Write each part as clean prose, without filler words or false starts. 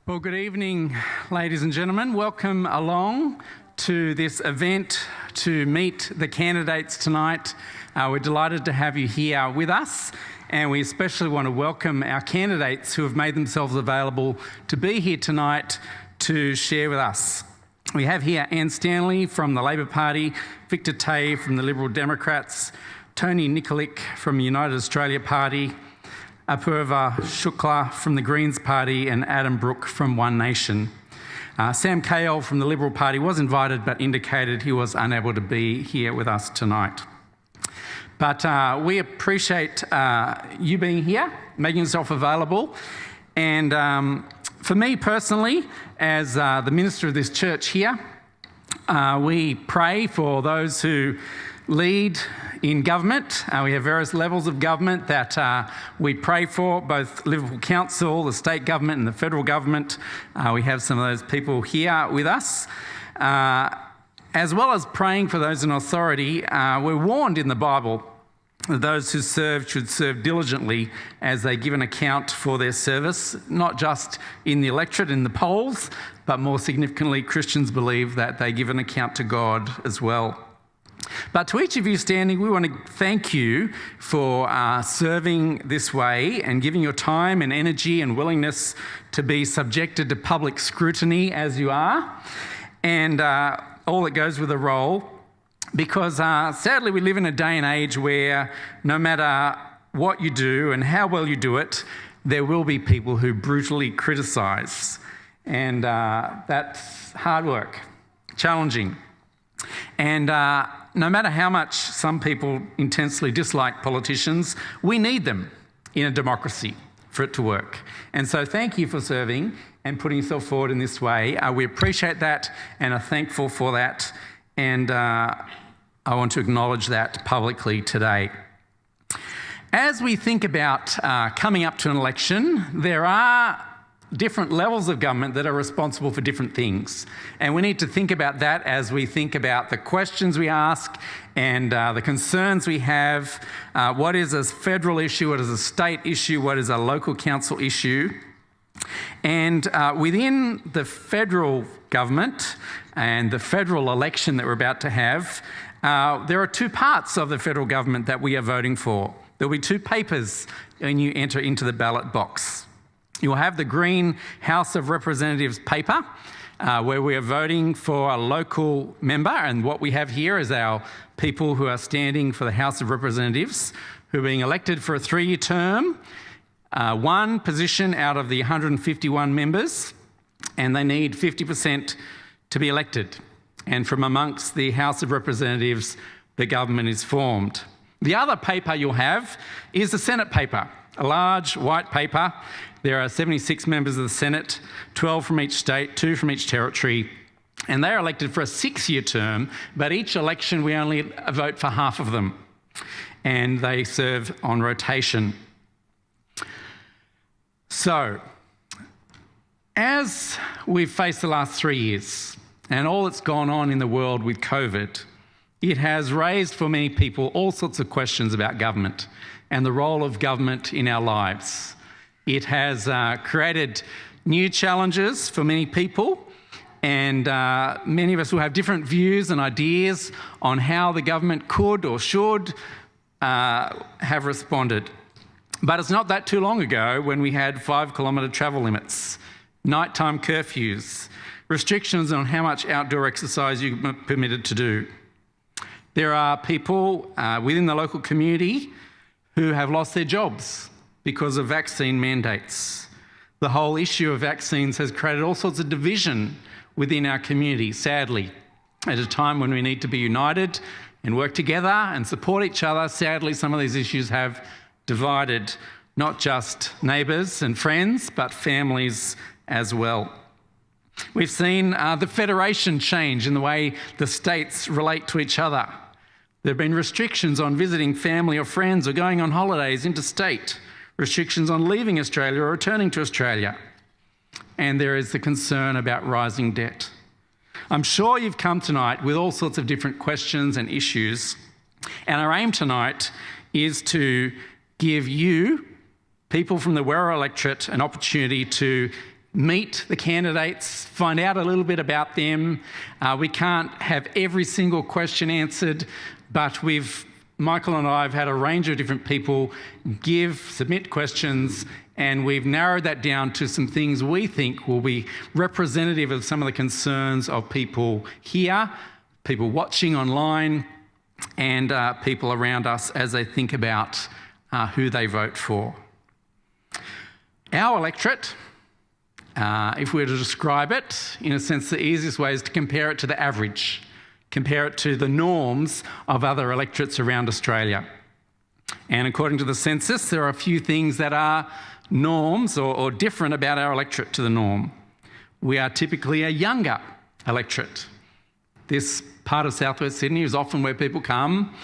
Well, good evening, ladies and gentlemen. Welcome along to this event to meet the candidates tonight. We're delighted to have you here with us, and we especially want to welcome our candidates who have made themselves available to be here tonight to share with us. We have here Anne Stanley from the Labor Party, Victor Tay from the Liberal Democrats, Tony Nikolic from the United Australia Party, Apurva Shukla from the Greens Party, and Adam Brooke from One Nation. Sam Kale from the Liberal Party was invited but indicated he was unable to be here with us tonight. But we appreciate you being here, making yourself available. And for me personally, as the minister of this church here, we pray for those who lead in government. We have various levels of government that we pray for, both Liverpool Council, the state government and the federal government. We have some of those people here with us. As well as praying for those in authority, we're warned in the Bible that those who serve should serve diligently as they give an account for their service, not just in the electorate, in the polls, but more significantly, Christians believe that they give an account to God as well. But to each of you standing, we want to thank you for serving this way and giving your time and energy and willingness to be subjected to public scrutiny as you are, and all that goes with the role. Because sadly, we live in a day and age where no matter what you do and how well you do it, there will be people who brutally criticise. And that's hard work, challenging. And no matter how much some people intensely dislike politicians, we need them in a democracy for it to work. And so thank you for serving and putting yourself forward in this way. We appreciate that and are thankful for that. And I want to acknowledge that publicly today. As we think about coming up to an election, there are different levels of government that are responsible for different things. And we need to think about that as we think about the questions we ask and the concerns we have. What is a federal issue? What is a state issue? What is a local council issue? And within the federal government and the federal election that we're about to have, there are two parts of the federal government that we are voting for. There'll be two papers when you enter into the ballot box. You'll have the Green House of Representatives paper, where we are voting for a local member, and what we have here is our people who are standing for the House of Representatives, who are being elected for a 3-year term, one position out of the 151 members, and they need 50% to be elected. And from amongst the House of Representatives, the government is formed. The other paper you'll have is the Senate paper, a large white paper. There are 76 members of the Senate, 12 from each state, 2 from each territory, and they are elected for a 6-year term, but each election we only vote for half of them, and they serve on rotation. So, as we've faced the last 3 years, and all that's gone on in the world with COVID, it has raised for many people all sorts of questions about government and the role of government in our lives. It has created new challenges for many people, and many of us will have different views and ideas on how the government could or should have responded. But it's not that too long ago when we had 5-kilometre travel limits, nighttime curfews, restrictions on how much outdoor exercise you're permitted to do. There are people within the local community who have lost their jobs because of vaccine mandates. The whole issue of vaccines has created all sorts of division within our community, sadly. At a time when we need to be united and work together and support each other, sadly, some of these issues have divided not just neighbours and friends, but families as well. We've seen the federation change in the way the states relate to each other. There have been restrictions on visiting family or friends or going on holidays interstate, restrictions on leaving Australia or returning to Australia. And there is the concern about rising debt. I'm sure you've come tonight with all sorts of different questions and issues, and our aim tonight is to give you, people from the Werriwa Electorate, an opportunity to meet the candidates, find out a little bit about them. We can't have every single question answered, but Michael and I have had a range of different people submit questions, and we've narrowed that down to some things we think will be representative of some of the concerns of people here, people watching online, and people around us as they think about who they vote for. Our electorate, if we were to describe it, in a sense, the easiest way is to compare it to the average, compare it to the norms of other electorates around Australia. And according to the census, there are a few things that are norms or different about our electorate to the norm. We are typically a younger electorate. This part of southwest Sydney is often where people come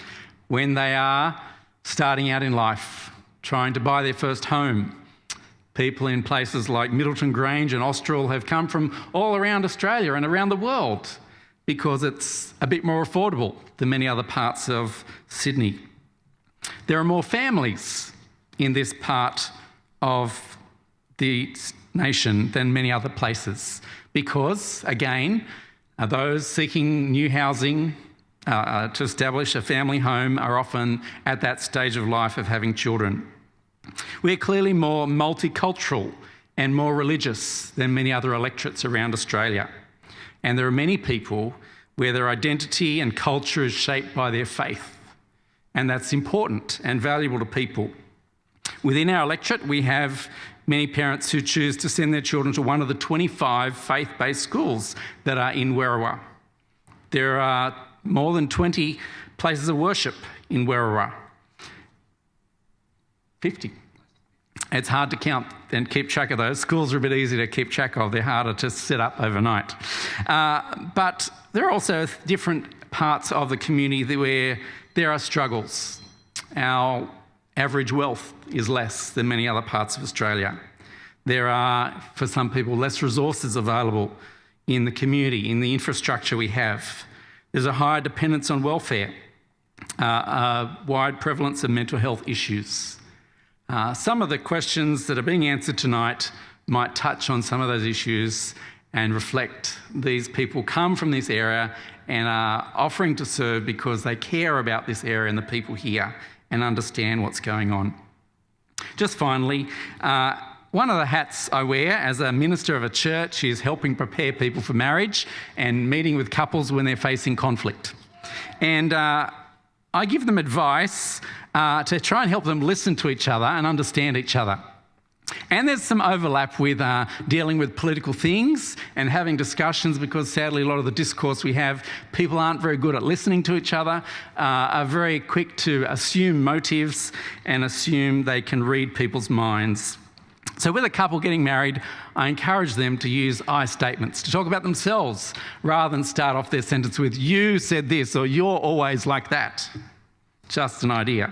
when they are starting out in life, trying to buy their first home. People in places like Middleton Grange and Austral have come from all around Australia and around the world because it's a bit more affordable than many other parts of Sydney. There are more families in this part of the nation than many other places because, again, those seeking new housing to establish a family home are often at that stage of life of having children. We're clearly more multicultural and more religious than many other electorates around Australia. And there are many people where their identity and culture is shaped by their faith. And that's important and valuable to people. Within our electorate, we have many parents who choose to send their children to one of the 25 faith-based schools that are in Werriwa. There are more than 20 places of worship in Werriwa. 50. It's hard to count and keep track of those. Schools are a bit easy to keep track of. They're harder to set up overnight. But there are also different parts of the community where there are struggles. Our average wealth is less than many other parts of Australia. There are, for some people, less resources available in the community, in the infrastructure we have. There's a higher dependence on welfare, a wide prevalence of mental health issues. Some of the questions that are being answered tonight might touch on some of those issues and reflect these people come from this area and are offering to serve because they care about this area and the people here and understand what's going on. Just finally, one of the hats I wear as a minister of a church is helping prepare people for marriage and meeting with couples when they're facing conflict. And I give them advice to try and help them listen to each other and understand each other. And there's some overlap with dealing with political things and having discussions because sadly a lot of the discourse we have, people aren't very good at listening to each other, are very quick to assume motives and assume they can read people's minds. So with a couple getting married, I encourage them to use I statements, to talk about themselves rather than start off their sentence with, you said this or you're always like that. Just an idea.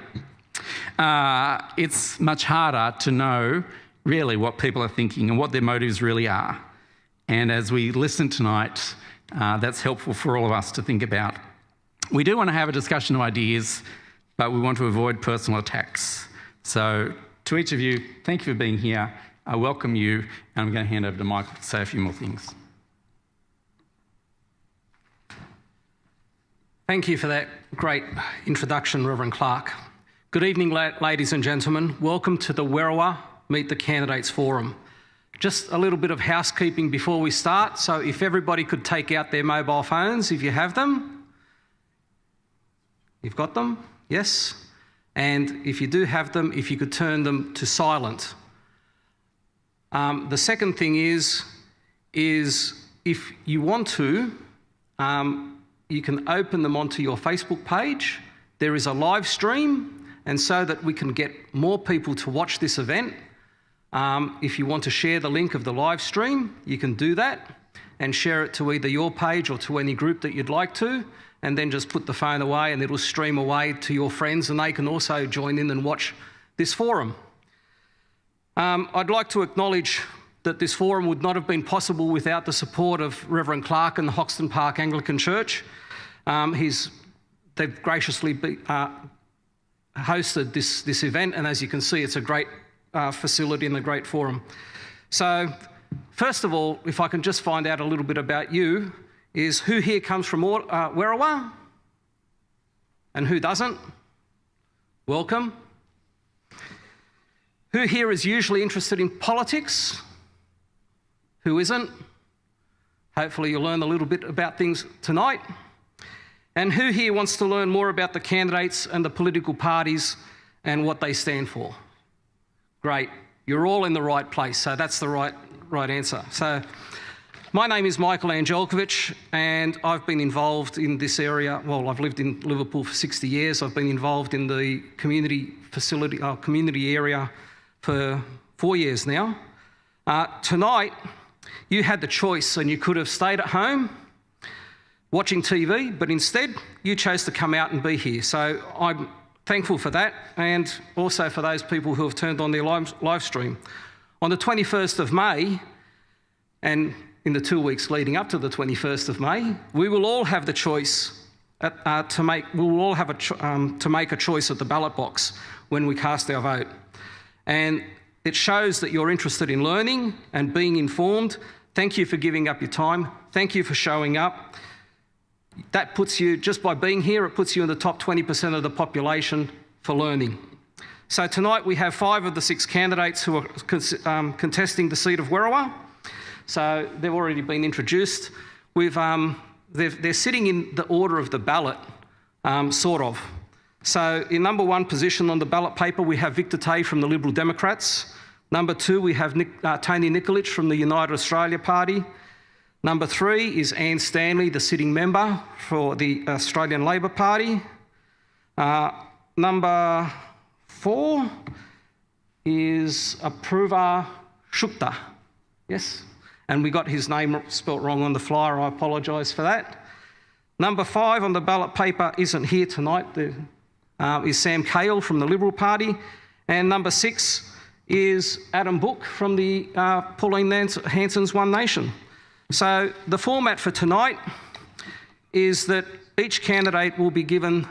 It's much harder to know really what people are thinking and what their motives really are. And as we listen tonight, that's helpful for all of us to think about. We do want to have a discussion of ideas, but we want to avoid personal attacks. So to each of you, thank you for being here. I welcome you, and I'm going to hand over to Michael to say a few more things. Thank you for that great introduction, Reverend Clark. Good evening, ladies and gentlemen. Welcome to the Werriwa Meet the Candidates Forum. Just a little bit of housekeeping before we start. So if everybody could take out their mobile phones, if you have them. You've got them? Yes? And if you do have them, if you could turn them to silent. The second thing is if you want to, you can open them onto your Facebook page. There is a live stream, and so that we can get more people to watch this event, if you want to share the link of the live stream, you can do that and share it to either your page or to any group that you'd like to, and then just put the phone away and it'll stream away to your friends and they can also join in and watch this forum. I'd like to acknowledge that this forum would not have been possible without the support of Reverend Clark and the Hoxton Park Anglican Church. They've graciously hosted this event, and as you can see, it's a great facility and a great forum. So first of all, if I can just find out a little bit about you, is who here comes from Werriwa? And who doesn't? Welcome. Who here is usually interested in politics? Who isn't? Hopefully you'll learn a little bit about things tonight. And who here wants to learn more about the candidates and the political parties and what they stand for? Great. You're all in the right place, so that's the right answer. So my name is Michael Angelkovich, and I've been involved in this area. Well, I've lived in Liverpool for 60 years. I've been involved in the community area for 4 years now. Tonight, you had the choice, and you could have stayed at home watching TV, but instead you chose to come out and be here. So I'm thankful for that, and also for those people who have turned on their live stream. On the 21st of May, and in the 2 weeks leading up to the 21st of May, we will all have the choice to make a choice at the ballot box when we cast our vote. And it shows that you're interested in learning and being informed. Thank you for giving up your time. Thank you for showing up. That puts you, just by being here, it puts you in the top 20% of the population for learning. So tonight we have 5 of the 6 candidates who are contesting the seat of Werriwa. So they've already been introduced. They're sitting in the order of the ballot, sort of. So in number 1 position on the ballot paper, we have Victor Tay from the Liberal Democrats. Number 2, we have Tony Nikolic from the United Australia Party. Number 3 is Anne Stanley, the sitting member for the Australian Labor Party. Number 4 is Apurva Shukta. Yes? And we got his name spelt wrong on the flyer. I apologise for that. Number 5 on the ballot paper isn't here tonight. Is Sam Cale from the Liberal Party. And number 6 is Adam Book from the Pauline Hanson's One Nation. So the format for tonight is that each candidate will be given,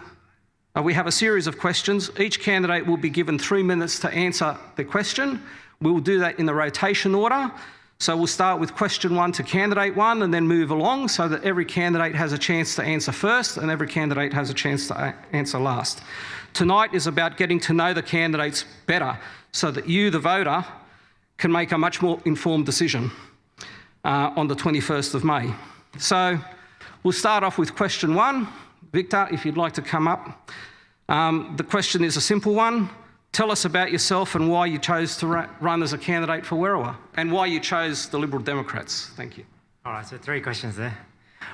we have a series of questions. Each candidate will be given 3 minutes to answer the question. We'll do that in the rotation order. So we'll start with question 1 to candidate 1 and then move along so that every candidate has a chance to answer first and every candidate has a chance to answer last. Tonight is about getting to know the candidates better so that you, the voter, can make a much more informed decision on the 21st of May. So we'll start off with question 1. Victor, if you'd like to come up. The question is a simple one. Tell us about yourself and why you chose to run as a candidate for Werriwa and why you chose the Liberal Democrats. Thank you. All right, so 3 questions there.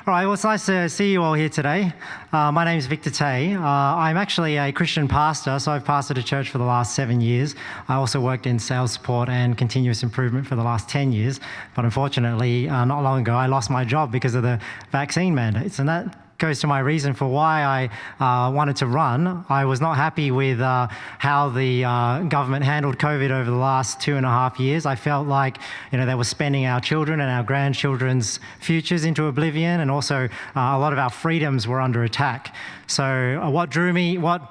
All right, well, it's nice to see you all here today. My name is Victor Tay. I'm actually a Christian pastor, so I've pastored a church for the last 7 years. I also worked in sales support and continuous improvement for the last 10 years. But unfortunately, not long ago, I lost my job because of the vaccine mandates. And that goes to my reason for why I wanted to run. I was not happy with how the government handled COVID over the last 2.5 years. I felt like, they were spending our children and our grandchildren's futures into oblivion, and also a lot of our freedoms were under attack. So what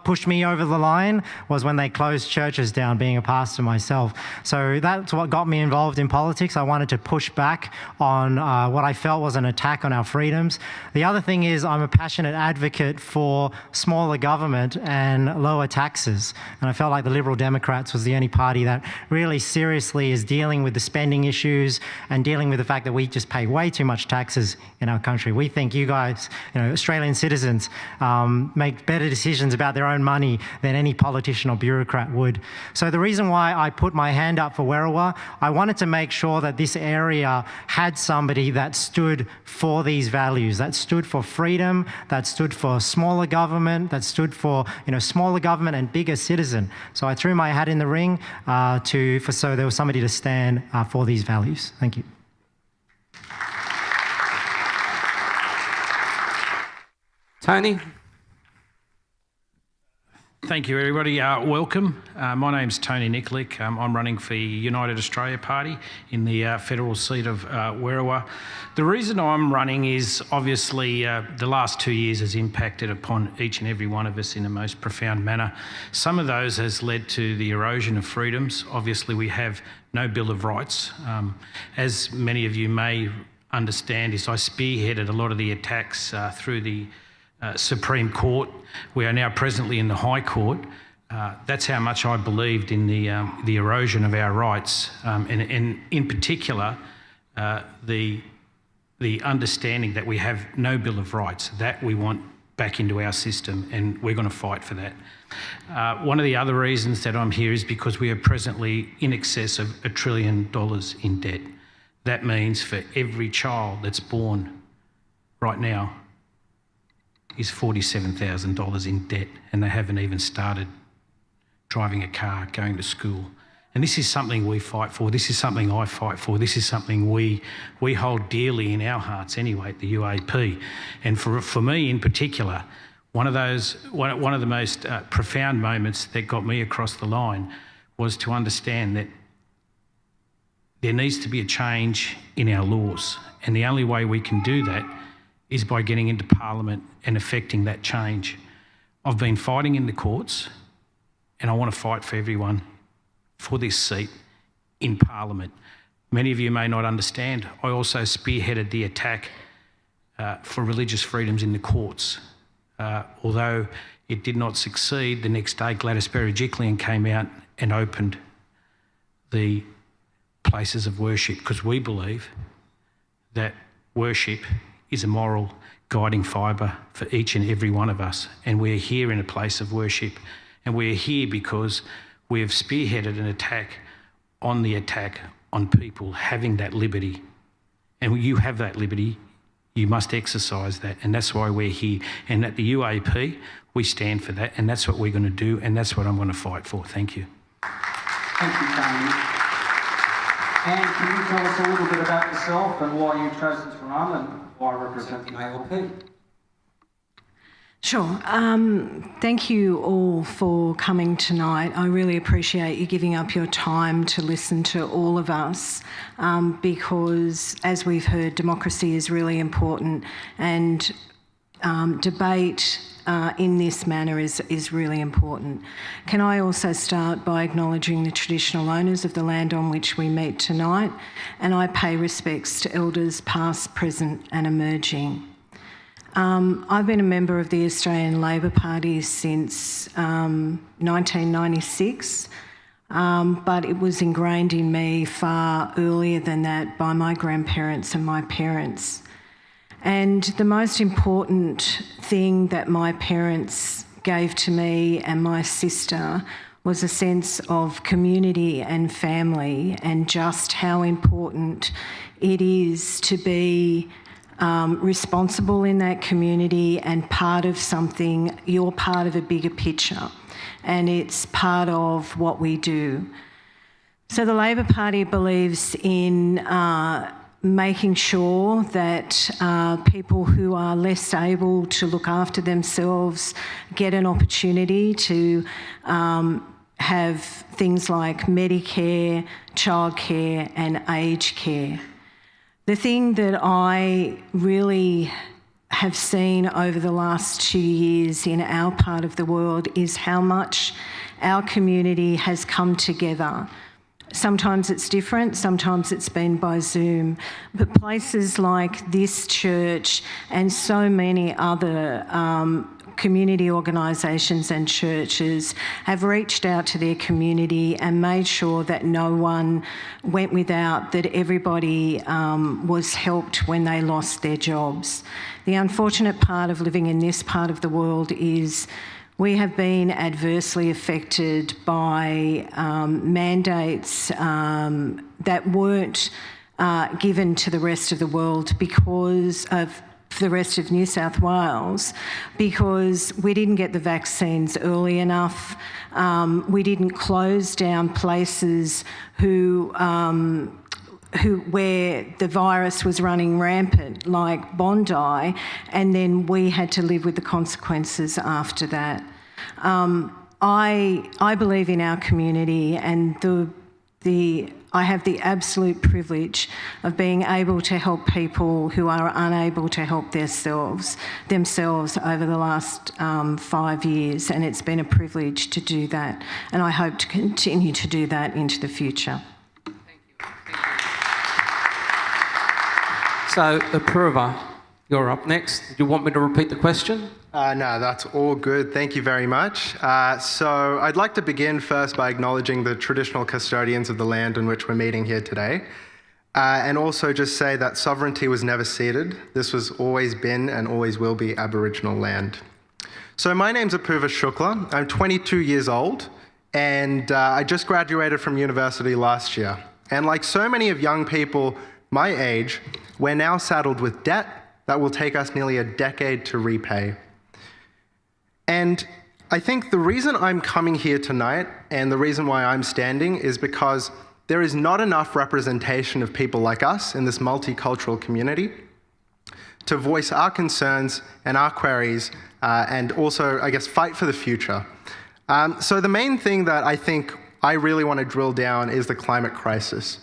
pushed me over the line was when they closed churches down, being a pastor myself. So that's what got me involved in politics. I wanted to push back on what I felt was an attack on our freedoms. The other thing is I'm a passionate advocate for smaller government and lower taxes. And I felt like the Liberal Democrats was the only party that really seriously is dealing with the spending issues and dealing with the fact that we just pay way too much taxes in our country. We think you guys, Australian citizens, make better decisions about their own money than any politician or bureaucrat would. So the reason why I put my hand up for Werriwa, I wanted to make sure that this area had somebody that stood for these values, that stood for freedom, that stood for smaller government, that stood for smaller government and bigger citizen. So I threw my hat in the ring so there was somebody to stand for these values. Thank you. Tony? Thank you, everybody. Welcome. My name's Tony Nikolic. I'm running for United Australia Party in the federal seat of Werriwa. The reason I'm running is obviously the last 2 years has impacted upon each and every one of us in a most profound manner. Some of those has led to the erosion of freedoms. Obviously, we have no Bill of Rights. As many of you may understand, is I spearheaded a lot of the attacks through the Supreme Court. We are now presently in the High Court. That's how much I believed in the erosion of our rights, and in particular, the understanding that we have no Bill of Rights, that we want back into our system, and we're going to fight for that. One of the other reasons that I'm here is because we are presently in excess of $1 trillion in debt. That means for every child that's born right now is $47,000 in debt, and they haven't even started driving a car, going to school. And this is something we fight for. This is something I fight for. This is something we hold dearly in our hearts anyway at the UAP. And for me in particular, one of the most profound moments that got me across the line was to understand that there needs to be a change in our laws. And the only way we can do that is by getting into Parliament and effecting that change. I've been fighting in the courts, and I want to fight for everyone for this seat in Parliament. Many of you may not understand, I also spearheaded the attack for religious freedoms in the courts. Although it did not succeed, the next day Gladys Berejiklian came out and opened the places of worship, because we believe that worship is a moral guiding fibre for each and every one of us. And we're here in a place of worship. And we're here because we have spearheaded an attack on people having that liberty. And you have that liberty, you must exercise that. And that's why we're here. And at the UAP, we stand for that. And that's what we're going to do. And that's what I'm going to fight for. Thank you. Thank you, Tony. And can you tell us a little bit about yourself and why you've chosen to run and why represent the ALP? Sure. Thank you all for coming tonight. I really appreciate you giving up your time to listen to all of us, because, as we've heard, democracy is really important, and debate in this manner is really important. Can I also start by acknowledging the traditional owners of the land on which we meet tonight, and I pay respects to elders past, present and emerging. I've been a member of the Australian Labor Party since 1996, but it was ingrained in me far earlier than that by my grandparents and my parents. And the most important thing that my parents gave to me and my sister was a sense of community and family, and just how important it is to be responsible in that community and part of something. You're part of a bigger picture, and it's part of what we do. So the Labor Party believes in making sure that people who are less able to look after themselves get an opportunity to have things like Medicare, childcare and aged care. The thing that I really have seen over the last 2 years in our part of the world is how much our community has come together. Sometimes it's different, sometimes it's been by Zoom, but places like this church and so many other community organisations and churches have reached out to their community and made sure that no one went without, that everybody was helped when they lost their jobs. The unfortunate part of living in this part of the world is we have been adversely affected by mandates that weren't given to the rest of the world because of the rest of New South Wales, because we didn't get the vaccines early enough. We didn't close down places where the virus was running rampant, like Bondi, and then we had to live with the consequences after that. I believe in our community, and I have the absolute privilege of being able to help people who are unable to help themselves over the last 5 years, and it's been a privilege to do that, and I hope to continue to do that into the future. So, Werriwa, you're up next. Do you want me to repeat the question? No, that's all good. Thank you very much. So I'd like to begin first by acknowledging the traditional custodians of the land on which we're meeting here today, and also just say that sovereignty was never ceded. This was always been and always will be Aboriginal land. So my name's Werriwa Shukla. I'm 22 years old, and I just graduated from university last year. And like so many of young people my age, we're now saddled with debt that will take us nearly a decade to repay. And I think the reason I'm coming here tonight and the reason why I'm standing is because there is not enough representation of people like us in this multicultural community to voice our concerns and our queries and also, I guess, fight for the future. So the main thing that I think I really want to drill down is the climate crisis.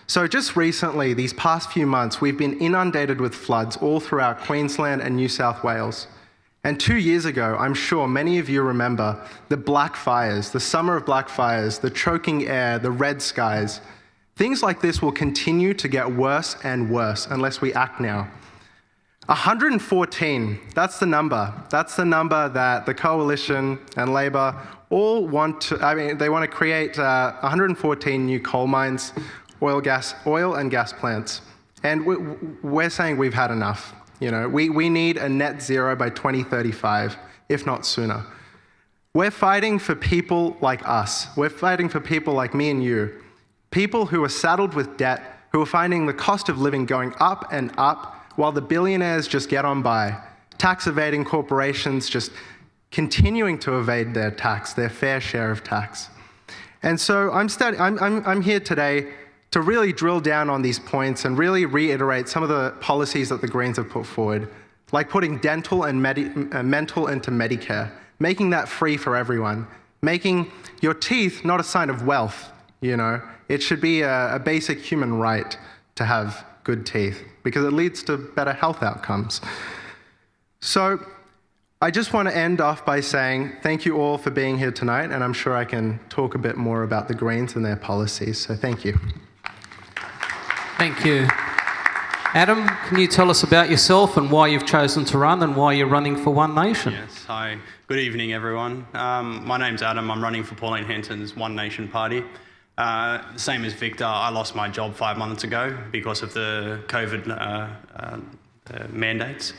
So just recently, these past few months, we've been inundated with floods all throughout Queensland and New South Wales. And 2 years ago, I'm sure many of you remember the black fires, the summer of black fires, the choking air, the red skies. Things like this will continue to get worse and worse unless we act now. 114, that's the number. That's the number that the Coalition and Labor all want to, they want to create 114 new coal mines, oil and gas plants. And we're saying we've had enough. You know, we need a net zero by 2035, if not sooner. We're fighting for people like us. We're fighting for people like me and you. People who are saddled with debt, who are finding the cost of living going up and up while the billionaires just get on by. Tax evading corporations just continuing to evade their tax, their fair share of tax. And so I'm here today to really drill down on these points and really reiterate some of the policies that the Greens have put forward, like putting dental and mental into Medicare, making that free for everyone, making your teeth not a sign of wealth, you know. It should be a basic human right to have good teeth because it leads to better health outcomes. So I just want to end off by saying thank you all for being here tonight, and I'm sure I can talk a bit more about the Greens and their policies, so thank you. Thank you. Adam, can you tell us about yourself and why you've chosen to run and why you're running for One Nation? Yes, hi. Good evening, everyone. My name's Adam. I'm running for Pauline Hanson's One Nation party. Same as Victor, I lost my job 5 months ago because of the COVID mandates.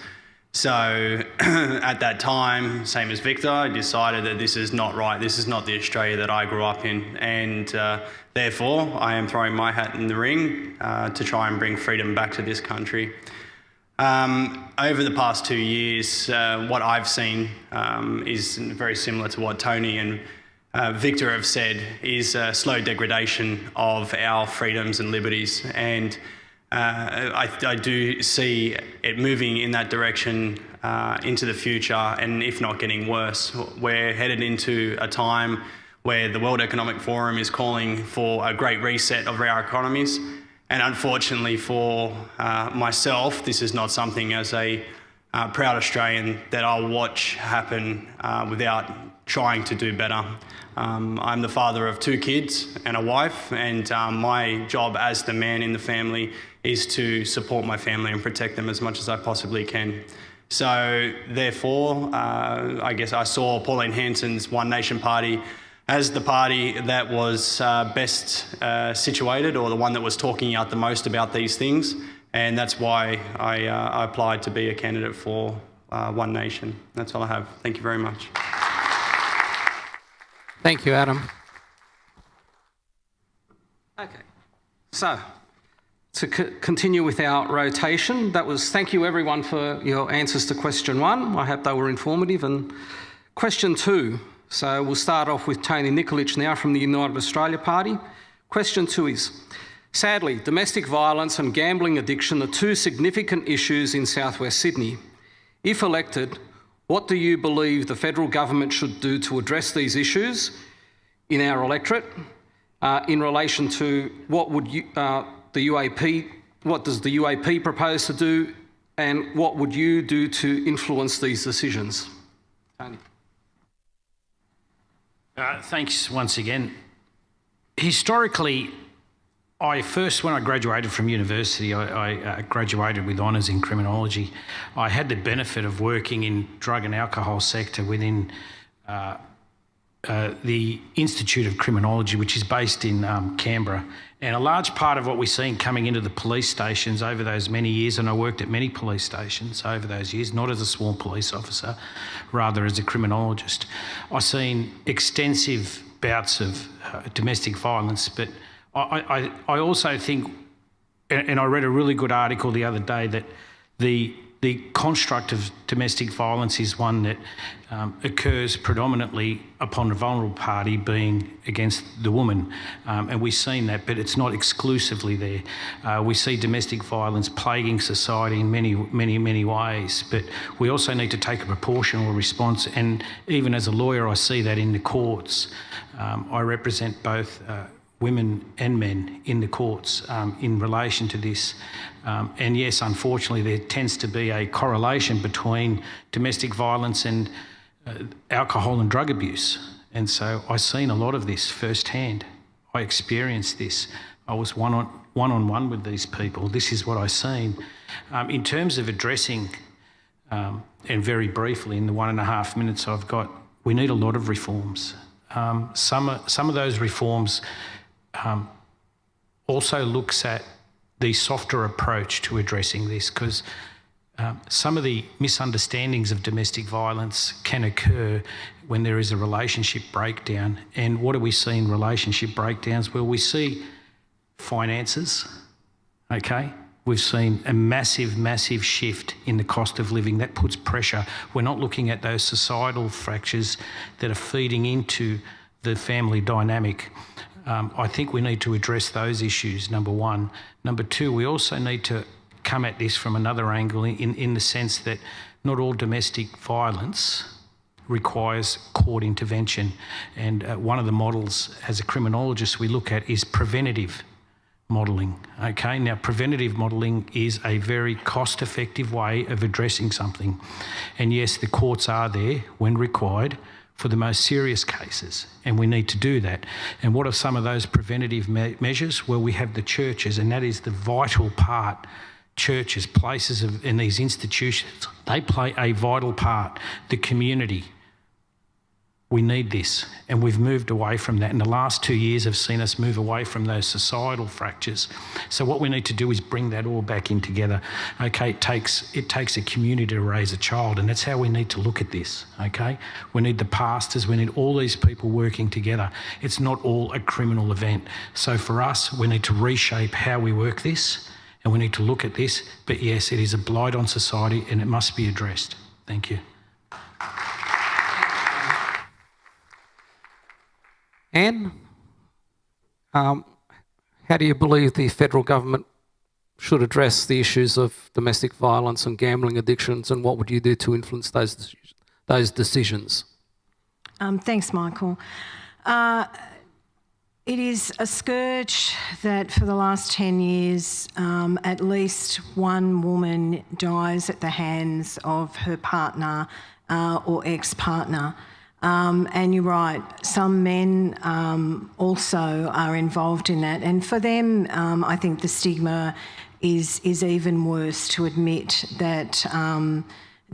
So at that time, same as Victor, I decided that this is not right. This is not the Australia that I grew up in. And therefore, I am throwing my hat in the ring to try and bring freedom back to this country. Over the past 2 years, what I've seen is very similar to what Tony and Victor have said, is slow degradation of our freedoms and liberties. And I do see it moving in that direction into the future, and if not getting worse. We're headed into a time where the World Economic Forum is calling for a great reset of our economies. And unfortunately for myself, this is not something as a proud Australian that I'll watch happen without trying to do better. I'm the father of 2 kids and a wife, and my job as the man in the family is to support my family and protect them as much as I possibly can. So therefore, I guess I saw Pauline Hanson's One Nation party as the party that was best situated, or the one that was talking out the most about these things, and that's why I applied to be a candidate for One Nation. That's all I have. Thank you very much. Thank you, Adam. Okay, so to continue with our rotation, thank you everyone for your answers to question 1. I hope they were informative. And question 2, so we'll start off with Tony Nikolic now from the United Australia Party. Question 2 is, sadly, domestic violence and gambling addiction are 2 significant issues in southwest Sydney. If elected, What do you believe the federal government should do to address these issues in our electorate in relation to what would what does the UAP propose to do, and what would you do to influence these decisions? Tony. Thanks once again. Historically, when I graduated from university, I graduated with honours in criminology. I had the benefit of working in drug and alcohol sector within the Institute of Criminology, which is based in Canberra. And a large part of what we're seeing coming into the police stations over those many years, and I worked at many police stations over those years, not as a sworn police officer, rather as a criminologist. I've seen extensive bouts of domestic violence, but I also think, and I read a really good article the other day, that the construct of domestic violence is one that occurs predominantly upon a vulnerable party being against the woman. And we've seen that, but it's not exclusively there. We see domestic violence plaguing society in many ways, but we also need to take a proportional response. And even as a lawyer, I see that in the courts. I represent both women and men in the courts in relation to this. And yes, unfortunately, there tends to be a correlation between domestic violence and alcohol and drug abuse. And so I've seen a lot of this firsthand. I experienced this. I was one-on-one with these people. This is what I've seen. In terms of addressing, and very briefly in the 1.5 minutes I've got, we need a lot of reforms. Some of those reforms also looks at the softer approach to addressing this, because some of the misunderstandings of domestic violence can occur when there is a relationship breakdown. And what do we see in relationship breakdowns? Well, we see finances, okay? We've seen a massive shift in the cost of living. That puts pressure. We're not looking at those societal fractures that are feeding into the family dynamic. I think we need to address those issues, number one. Number two, we also need to come at this from another angle in the sense that not all domestic violence requires court intervention. And one of the models as a criminologist we look at is preventative modelling. Okay, now preventative modelling is a very cost-effective way of addressing something. And yes, the courts are there when required for the most serious cases, and we need to do that. And what are some of those preventative measures? Well, we have the churches, and that is the vital part. Churches, places in these institutions, they play a vital part. The community, we need this, and we've moved away from that. And the last 2 years have seen us move away from those societal fractures. So what we need to do is bring that all back in together. Okay, it takes a community to raise a child, and that's how we need to look at this, okay? We need the pastors, we need all these people working together. It's not all a criminal event. So for us, we need to reshape how we work this, and we need to look at this. But yes, it is a blight on society, and it must be addressed. Thank you. Anne, how do you believe the federal government should address the issues of domestic violence and gambling addictions, and what would you do to influence those decisions? Thanks, Michael. It is a scourge that for the last 10 years, at least one woman dies at the hands of her partner or ex-partner. And you're right, some men also are involved in that. And for them, I think the stigma is even worse to admit that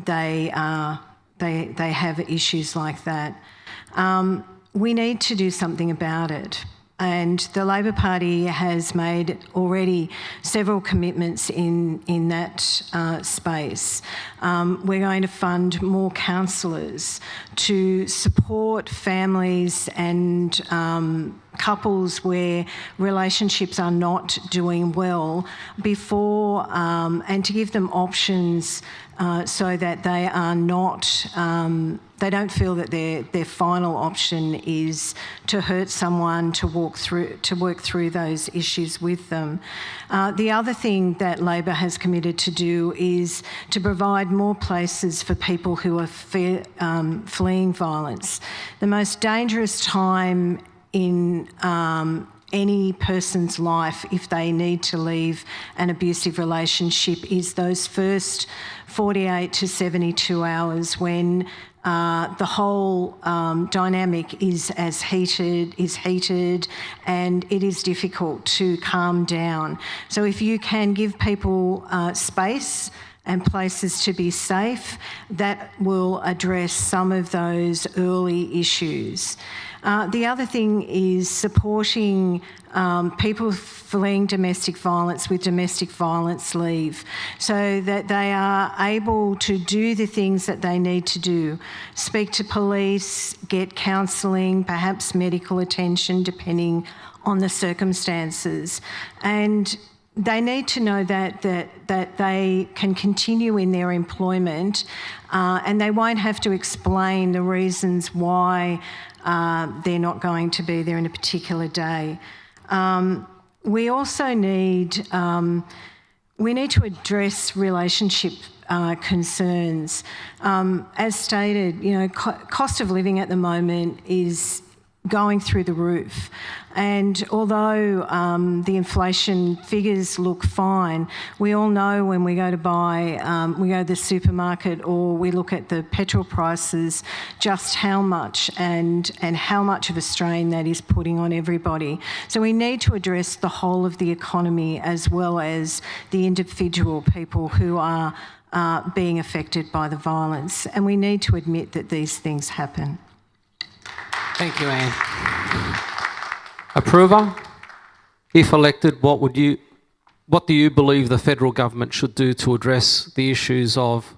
they have issues like that. We need to do something about it. And the Labor Party has made already several commitments in that space. We're going to fund more counsellors to support families and couples where relationships are not doing well before, and to give them options so that they are not they don't feel that their final option is to hurt someone, to work through those issues with them. The other thing that Labor has committed to do is to provide more places for people who are fleeing violence. The most dangerous time in any person's life, if they need to leave an abusive relationship, is those first 48 to 72 hours when the whole dynamic is heated, and it is difficult to calm down. So if you can give people space and places to be safe, that will address some of those early issues. The other thing is supporting people fleeing domestic violence with domestic violence leave so that they are able to do the things that they need to do. Speak to police, get counselling, perhaps medical attention depending on the circumstances. And they need to know that they can continue in their employment and they won't have to explain the reasons why they're not going to be there in a particular day. We also need to address relationship concerns. As stated, cost of living at the moment is going through the roof. And although the inflation figures look fine, we all know when we go to buy, we go to the supermarket or we look at the petrol prices, just how much and how much of a strain that is putting on everybody. So we need to address the whole of the economy as well as the individual people who are being affected by the violence. And we need to admit that these things happen. Thank you, Anne. Approver, if elected, what do you believe the federal government should do to address the issues of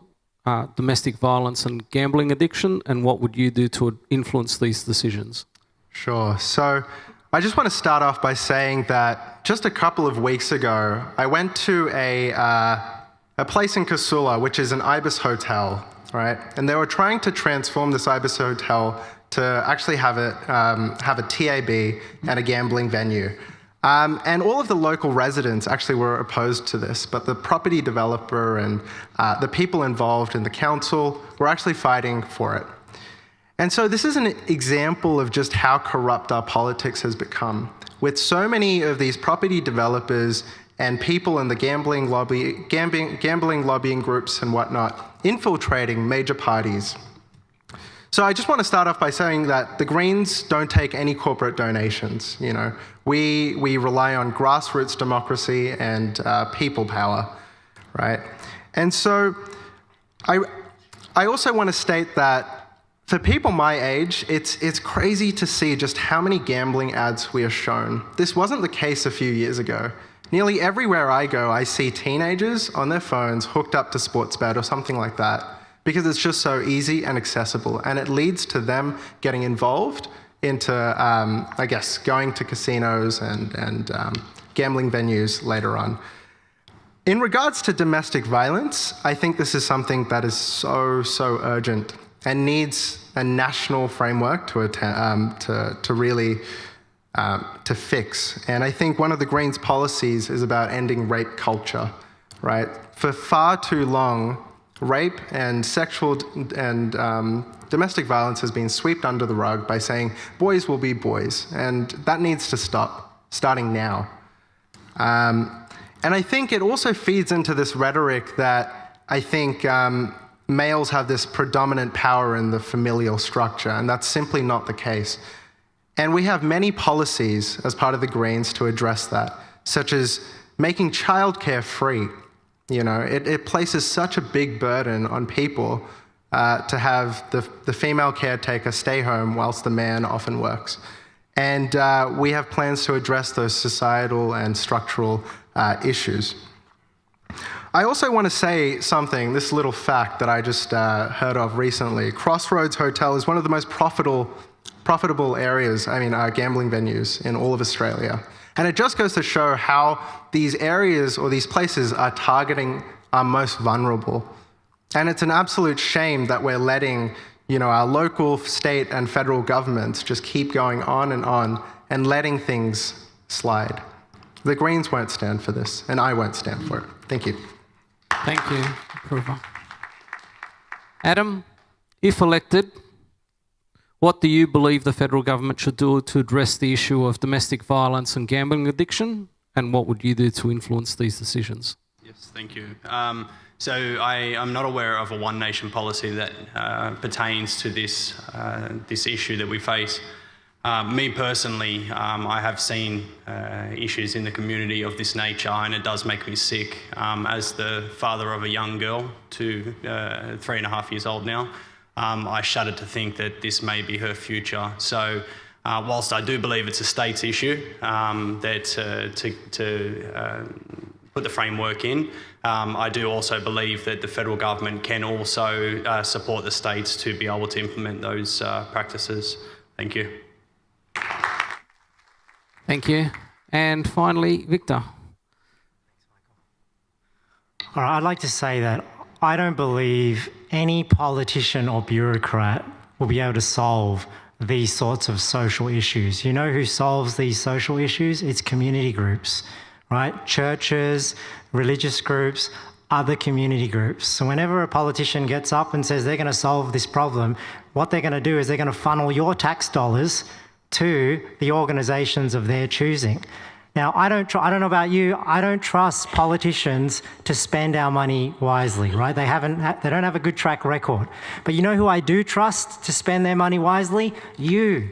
domestic violence and gambling addiction, and what would you do to influence these decisions? Sure. So I just want to start off by saying that just a couple of weeks ago, I went to a place in Casula, which is an Ibis hotel, right? And they were trying to transform this Ibis hotel to actually have a TAB and a gambling venue. And all of the local residents actually were opposed to this, but the property developer and the people involved in the council were actually fighting for it. And so this is an example of just how corrupt our politics has become, with so many of these property developers and people in the gambling lobbying groups and whatnot infiltrating major parties. So I just want to start off by saying that the Greens don't take any corporate donations. We rely on grassroots democracy and people power, right? And so I also want to state that for people my age, it's crazy to see just how many gambling ads we are shown. This wasn't the case a few years ago. Nearly everywhere I go, I see teenagers on their phones hooked up to Sportsbet or something like that, because it's just so easy and accessible, and it leads to them getting involved into, going to casinos and gambling venues later on. In regards to domestic violence, I think this is something that is so urgent and needs a national framework to really fix. And I think one of the Greens' policies is about ending rape culture, right? For far too long, rape and sexual and domestic violence has been swept under the rug by saying boys will be boys, and that needs to stop, starting now. And I think it also feeds into this rhetoric that I think males have this predominant power in the familial structure, and that's simply not the case. And we have many policies as part of the Greens to address that, such as making childcare free. It places such a big burden on people to have the female caretaker stay home whilst the man often works. And we have plans to address those societal and structural issues. I also want to say something, this little fact that I just heard of recently. Crossroads Hotel is one of the most profitable areas, gambling venues in all of Australia. And it just goes to show how these areas or these places are targeting our most vulnerable. And it's an absolute shame that we're letting Our local, state, and federal governments just keep going on and letting things slide. The Greens won't stand for this, and I won't stand for it. Thank you. Thank you. Approval. Adam, if elected, what do you believe the federal government should do to address the issue of domestic violence and gambling addiction, and what would you do to influence these decisions? Yes, thank you. So I am not aware of a one nation policy that pertains to this issue that we face. Me personally, I have seen issues in the community of this nature, and it does make me sick. As the father of a young girl, 3.5 years old now, I shudder to think that this may be her future. So whilst I do believe it's a state's issue, that to put the framework in, I do also believe that the federal government can also support the states to be able to implement those practices. Thank you. Thank you. And finally, Victor. All right, I'd like to say that I don't believe any politician or bureaucrat will be able to solve these sorts of social issues. You know who solves these social issues? It's community groups, right? Churches, religious groups, other community groups. So whenever a politician gets up and says they're going to solve this problem, what they're going to do is they're going to funnel your tax dollars to the organisations of their choosing. Now, I don't know about you, I don't trust politicians to spend our money wisely, right? They don't have a good track record. But you know who I do trust to spend their money wisely? You.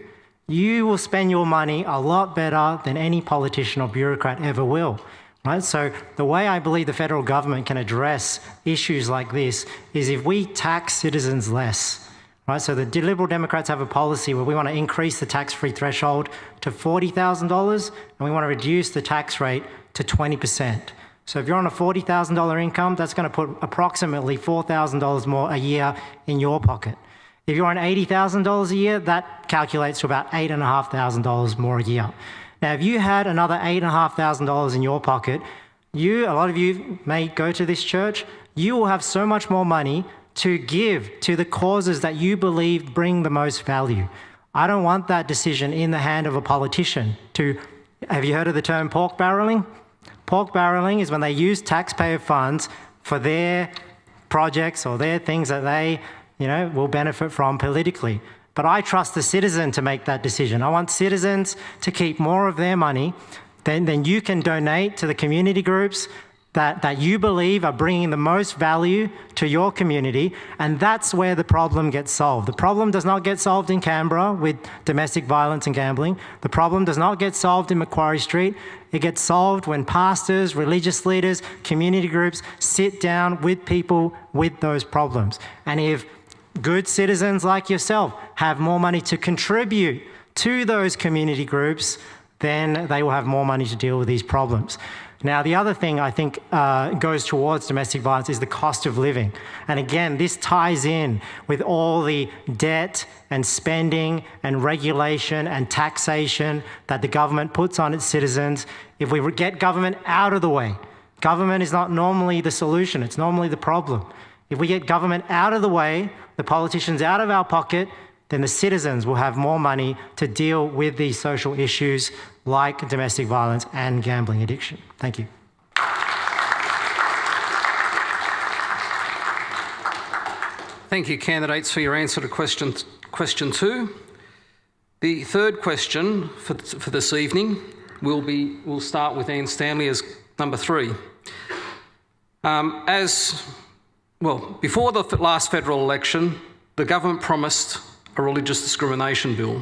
You will spend your money a lot better than any politician or bureaucrat ever will, right? So the way I believe the federal government can address issues like this is if we tax citizens less. Right, so the Liberal Democrats have a policy where we want to increase the tax-free threshold to $40,000 and we want to reduce the tax rate to 20%. So if you're on a $40,000 income, that's going to put approximately $4,000 more a year in your pocket. If you're on $80,000 a year, that calculates to about $8,500 more a year. Now, if you had another $8,500 in your pocket, a lot of you may go to this church, you will have so much more money to give to the causes that you believe bring the most value. I don't want that decision in the hand of a politician. Have you heard of the term pork barrelling? Pork barrelling is when they use taxpayer funds for their projects or their things that they, will benefit from politically. But I trust the citizen to make that decision. I want citizens to keep more of their money. Then you can donate to the community groups that you believe are bringing the most value to your community, and that's where the problem gets solved. The problem does not get solved in Canberra with domestic violence and gambling. The problem does not get solved in Macquarie Street. It gets solved when pastors, religious leaders, community groups sit down with people with those problems. And if good citizens like yourself have more money to contribute to those community groups, then they will have more money to deal with these problems. Now, the other thing I think goes towards domestic violence is the cost of living. And again, this ties in with all the debt and spending and regulation and taxation that the government puts on its citizens. If we get government out of the way, government is not normally the solution, it's normally the problem. If we get government out of the way, the politicians out of our pocket, then the citizens will have more money to deal with these social issues like domestic violence and gambling addiction. Thank you. Thank you, candidates, for your answer to question 2. The third question for this evening we'll start with Anne Stanley as number 3. Before the last federal election, the government promised a religious discrimination bill.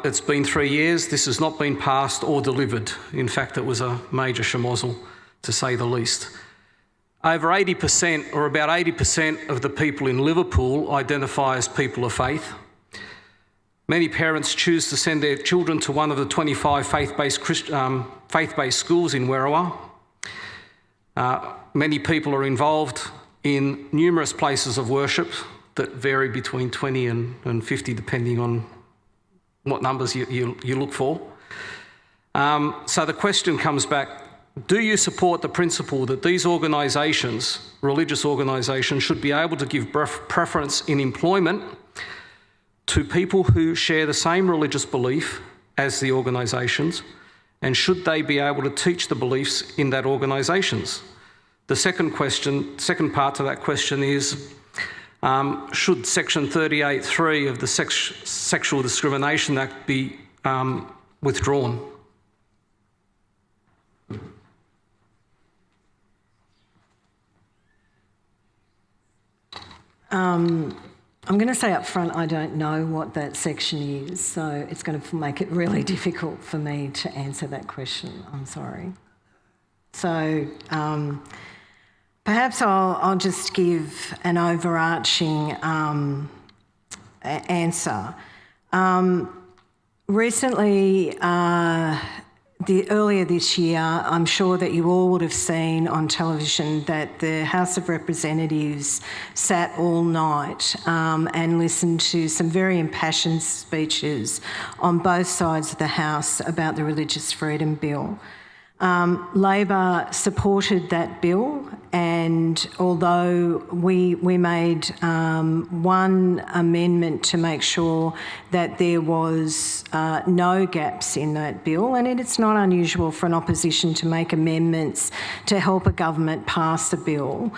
It's been 3 years. This has not been passed or delivered. In fact, it was a major schmozzle, to say the least. Over 80%, or about 80% of the people in Liverpool identify as people of faith. Many parents choose to send their children to one of the 25 faith-based schools in Werriwa. Many people are involved in numerous places of worship that vary between 20 and 50, depending on what numbers you look for. So the question comes back, do you support the principle that these organisations, religious organisations, should be able to give preference in employment to people who share the same religious belief as the organisations, and should they be able to teach the beliefs in that organisations? The second part to that question is, should Section 38(3) of the Sexual Discrimination Act be withdrawn? I'm going to say up front, I don't know what that section is, so it's going to make it really difficult for me to answer that question. I'm sorry. So perhaps I'll just give an overarching answer. Recently, earlier this year, I'm sure that you all would have seen on television that the House of Representatives sat all night and listened to some very impassioned speeches on both sides of the House about the Religious Freedom Bill. Labor supported that bill, and although we made one amendment to make sure that there was no gaps in that bill, and it's not unusual for an opposition to make amendments to help a government pass a bill.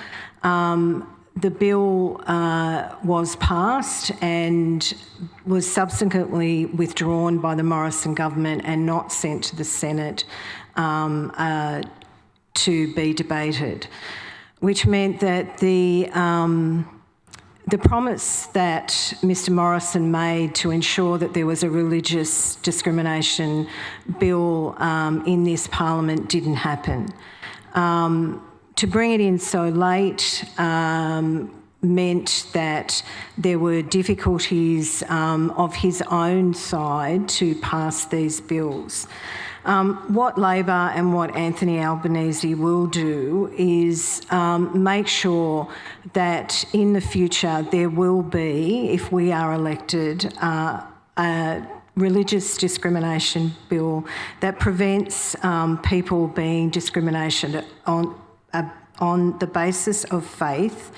The bill was passed and was subsequently withdrawn by the Morrison government and not sent to the Senate to be debated, which meant that the promise that Mr Morrison made to ensure that there was a religious discrimination bill in this parliament didn't happen. To bring it in so late meant that there were difficulties of his own side to pass these bills. What Labor and what Anthony Albanese will do is make sure that in the future there will be, if we are elected, a religious discrimination bill that prevents people being discriminated on the basis of faith,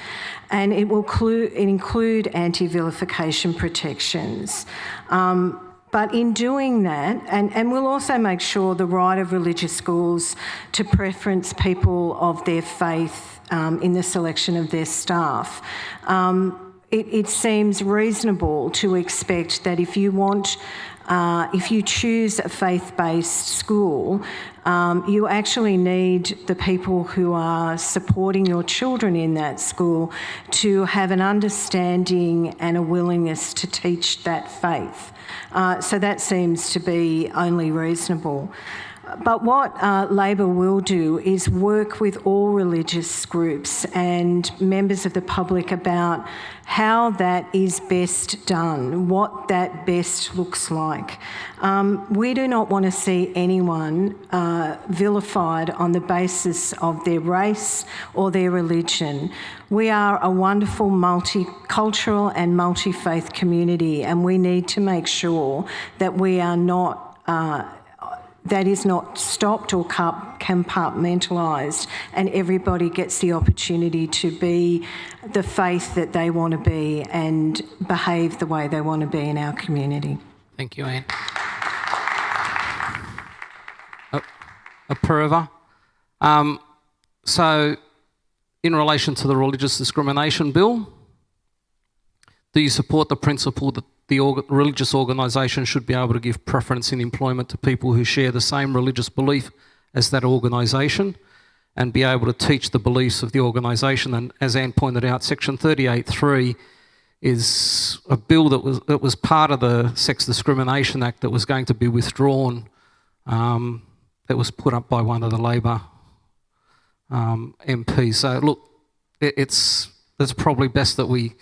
and it will include anti-vilification protections. But in doing that, and we'll also make sure the right of religious schools to preference people of their faith in the selection of their staff. It seems reasonable to expect that if you choose a faith-based school, you actually need the people who are supporting your children in that school to have an understanding and a willingness to teach that faith. So that seems to be only reasonable. But what Labor will do is work with all religious groups and members of the public about how that is best done, what that best looks like. We do not want to see anyone vilified on the basis of their race or their religion. We are a wonderful multicultural and multi-faith community, and we need to make sure that we are not that is not stopped or compartmentalised, and everybody gets the opportunity to be the faith that they want to be and behave the way they want to be in our community. Thank you, Anne. Approver. So, in relation to the religious discrimination bill, do you support the principle that the religious organisation should be able to give preference in employment to people who share the same religious belief as that organisation and be able to teach the beliefs of the organisation? And as Anne pointed out, Section 38(3) is a bill that was part of the Sex Discrimination Act that was going to be withdrawn, that was put up by one of the Labor MPs. So look, it's probably best that we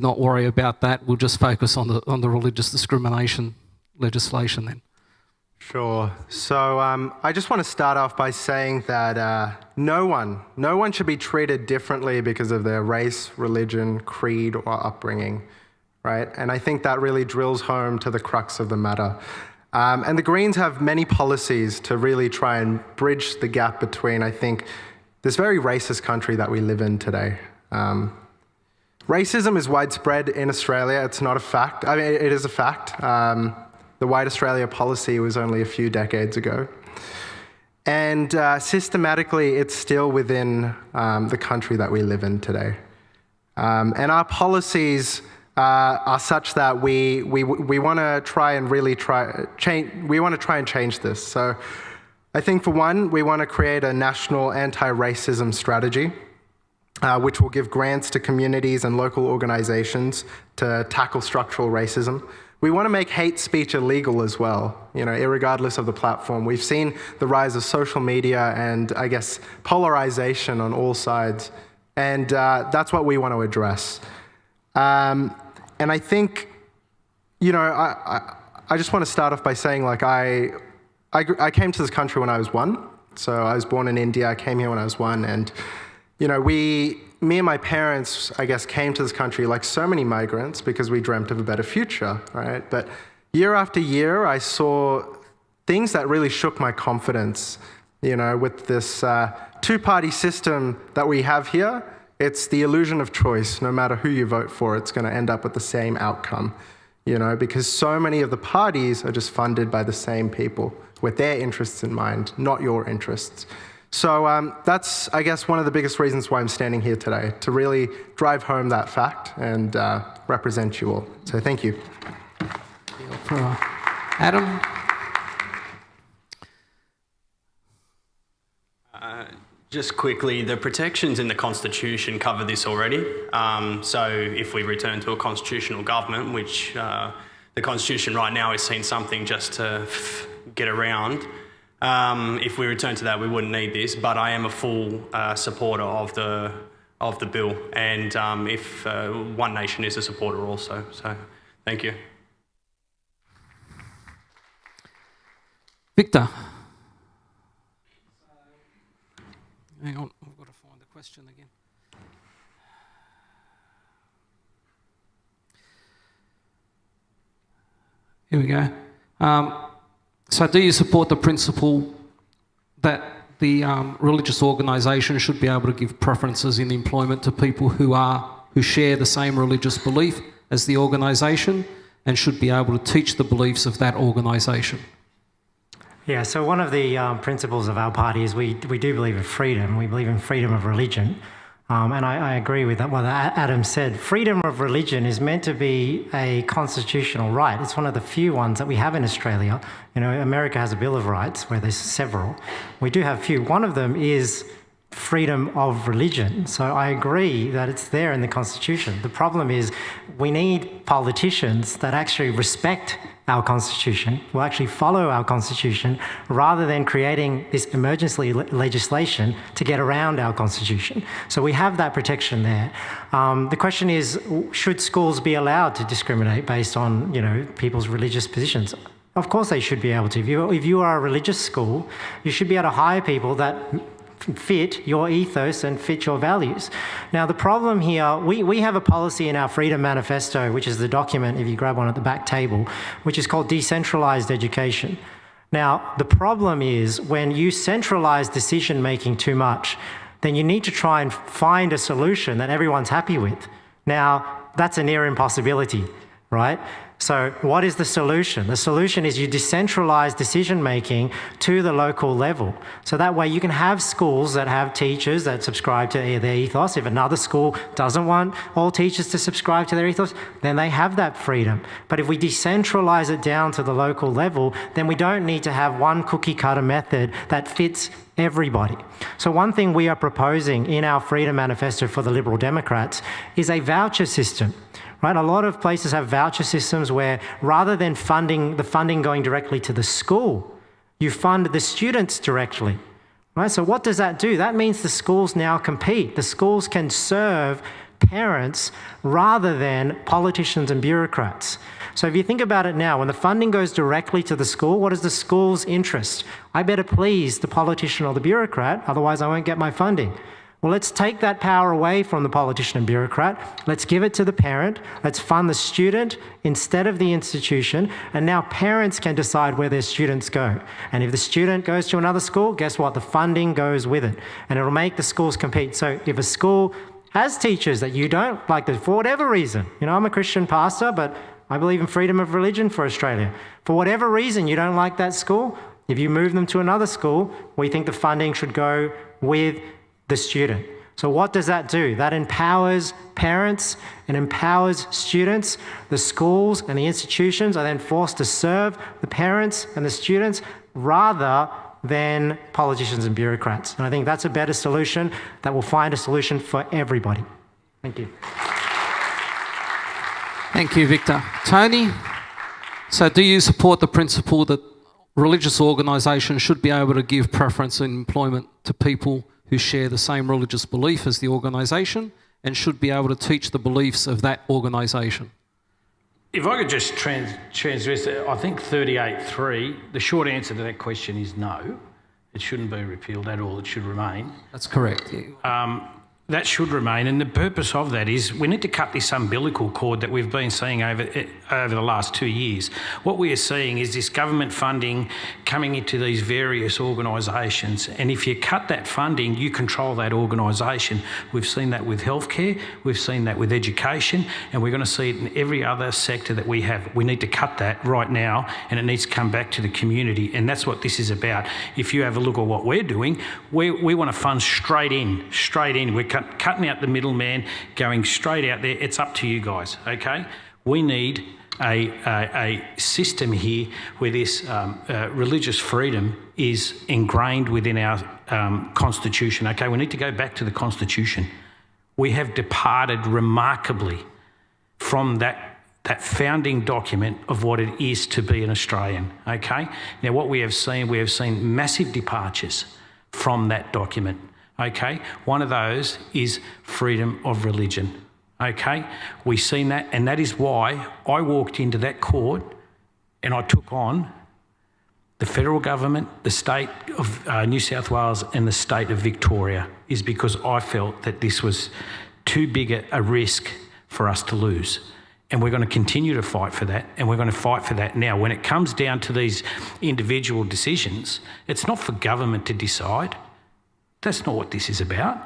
not worry about that. We'll just focus on the religious discrimination legislation then. Sure. So I just want to start off by saying that no one should be treated differently because of their race, religion, creed, or upbringing, right? And I think that really drills home to the crux of the matter. And the Greens have many policies to really try and bridge the gap between, I think, this very racist country that we live in today. Racism is widespread in Australia. It's not a fact. I mean, it is a fact. The White Australia policy was only a few decades ago. And systematically, it's still within the country that we live in today. And our policies are such that we want to try and really change this. So I think, for one, we want to create a national anti-racism strategy, which will give grants to communities and local organizations to tackle structural racism. We want to make hate speech illegal as well, irregardless of the platform. We've seen the rise of social media and, I guess, polarization on all sides, and that's what we want to address. And I think, I just want to start off by saying, I came to this country when I was 1. So I was born in India. I came here when I was 1, and me and my parents, I guess, came to this country like so many migrants because we dreamt of a better future, right? But year after year, I saw things that really shook my confidence, with this two-party system that we have here. It's the illusion of choice. No matter who you vote for, it's going to end up with the same outcome, because so many of the parties are just funded by the same people with their interests in mind, not your interests. So that's, I guess, one of the biggest reasons why I'm standing here today, to really drive home that fact and represent you all. So thank you. Adam? Just quickly, the protections in the Constitution cover this already. So if we return to a constitutional government, which the Constitution right now is seen something just to get around, if we return to that, we wouldn't need this, but I am a full supporter of the bill, and if One Nation is a supporter also. So, thank you. Victor. Hang on, I've got to find the question again. Here we go. So do you support the principle that the religious organisation should be able to give preferences in employment to people who share the same religious belief as the organisation and should be able to teach the beliefs of that organisation? Yeah, so one of the principles of our party is we do believe in freedom. We believe in freedom of religion. And I agree with that, what Adam said. Freedom of religion is meant to be a constitutional right. It's one of the few ones that we have in Australia. America has a Bill of Rights where there's several. We do have few. One of them is freedom of religion. So I agree that it's there in the Constitution. The problem is we need politicians that actually respect our Constitution, will actually follow our Constitution, rather than creating this emergency legislation to get around our Constitution. So we have that protection there. The question is, should schools be allowed to discriminate based on, people's religious positions? Of course they should be able to. If you are a religious school, you should be able to hire people that fit your ethos and fit your values. Now, the problem here, we have a policy in our Freedom Manifesto, which is the document, if you grab one at the back table, which is called decentralised education. Now, the problem is when you centralise decision-making too much, then you need to try and find a solution that everyone's happy with. Now, that's a near impossibility, right? So what is the solution? The solution is you decentralise decision-making to the local level. So that way you can have schools that have teachers that subscribe to their ethos. If another school doesn't want all teachers to subscribe to their ethos, then they have that freedom. But if we decentralise it down to the local level, then we don't need to have one cookie-cutter method that fits everybody. So one thing we are proposing in our Freedom Manifesto for the Liberal Democrats is a voucher system. Right? A lot of places have voucher systems where rather than the funding going directly to the school, you fund the students directly. Right? So what does that do? That means the schools now compete. The schools can serve parents rather than politicians and bureaucrats. So if you think about it now, when the funding goes directly to the school, what is the school's interest? I better please the politician or the bureaucrat, otherwise I won't get my funding. Well, let's take that power away from the politician and bureaucrat. Let's give it to the parent. Let's fund the student instead of the institution. And now parents can decide where their students go. And if the student goes to another school, guess what? The funding goes with it. And it'll make the schools compete. So if a school has teachers that you don't like, for whatever reason, I'm a Christian pastor, but I believe in freedom of religion for Australia. For whatever reason you don't like that school, if you move them to another school, we think the funding should go with the student. So what does that do? That empowers parents and empowers students. The schools and the institutions are then forced to serve the parents and the students rather than politicians and bureaucrats. And I think that's a better solution that will find a solution for everybody. Thank you. Thank you, Victor. Tony, so do you support the principle that religious organisations should be able to give preference in employment to people who share the same religious belief as the organisation and should be able to teach the beliefs of that organisation? If I could just transgress, I think 38.3, the short answer to that question is no. It shouldn't be repealed at all. It should remain. That's correct. That should remain, and the purpose of that is we need to cut this umbilical cord that we've been seeing over the last 2 years. What we are seeing is this government funding coming into these various organisations, and if you cut that funding, you control that organisation. We've seen that with healthcare, we've seen that with education, and we're going to see it in every other sector that we have. We need to cut that right now, and it needs to come back to the community, and that's what this is about. If you have a look at what we're doing, we want to fund straight in. We're cutting out the middleman, going straight out there. It's up to you guys, okay? We need a system here where this religious freedom is ingrained within our constitution, okay? We need to go back to the constitution. We have departed remarkably from that founding document of what it is to be an Australian, okay? Now, what we have seen massive departures from that document. Okay, one of those is freedom of religion. Okay, we've seen that, and that is why I walked into that court and I took on the federal government, the state of New South Wales and the state of Victoria, is because I felt that this was too big a risk for us to lose. And we're going to continue to fight for that, and we're going to fight for that now. When it comes down to these individual decisions, it's not for government to decide. That's not what this is about.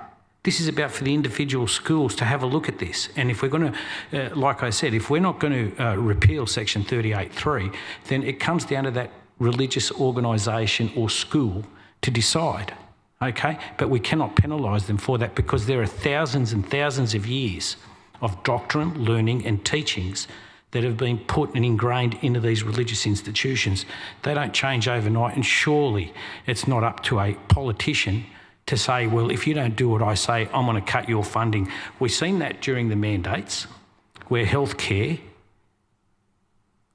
This is about for the individual schools to have a look at this. And if we're going to, like I said, if we're not going to repeal section 38.3, then it comes down to that religious organisation or school to decide, okay? But we cannot penalise them for that because there are thousands and thousands of years of doctrine, learning and teachings that have been put and ingrained into these religious institutions. They don't change overnight, and surely it's not up to a politician to say, well, if you don't do what I say, I'm going to cut your funding. We've seen that during the mandates where healthcare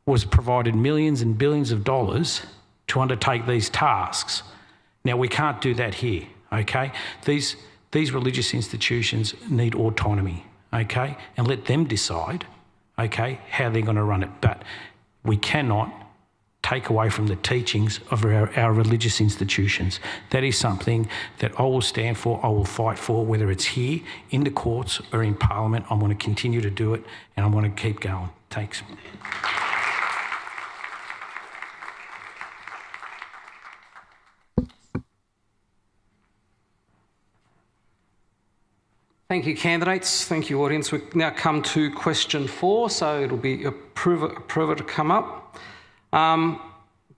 was provided millions and billions of dollars to undertake these tasks. Now, we can't do that here, okay? These religious institutions need autonomy, okay? And let them decide, okay, how they're going to run it. But we cannot take away from the teachings of our religious institutions. That is something that I will stand for, I will fight for, whether it's here, in the courts or in Parliament. I'm going to continue to do it, and I'm going to keep going. Thanks. Thank you, candidates. Thank you, audience. We now come to question 4, so it'll be approver to come up.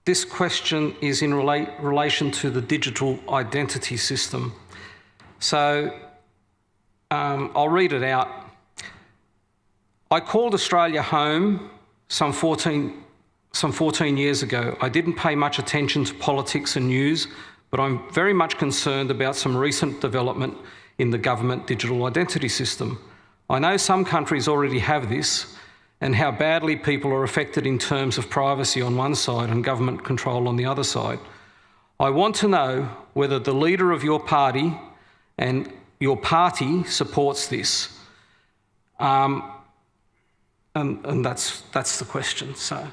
This question is in relation to the digital identity system. So I'll read it out. I called Australia home some 14 years ago. I didn't pay much attention to politics and news, but I'm very much concerned about some recent development in the government digital identity system. I know some countries already have this, and how badly people are affected in terms of privacy on one side and government control on the other side. I want to know whether the leader of your party and your party supports this. And that's the question. So,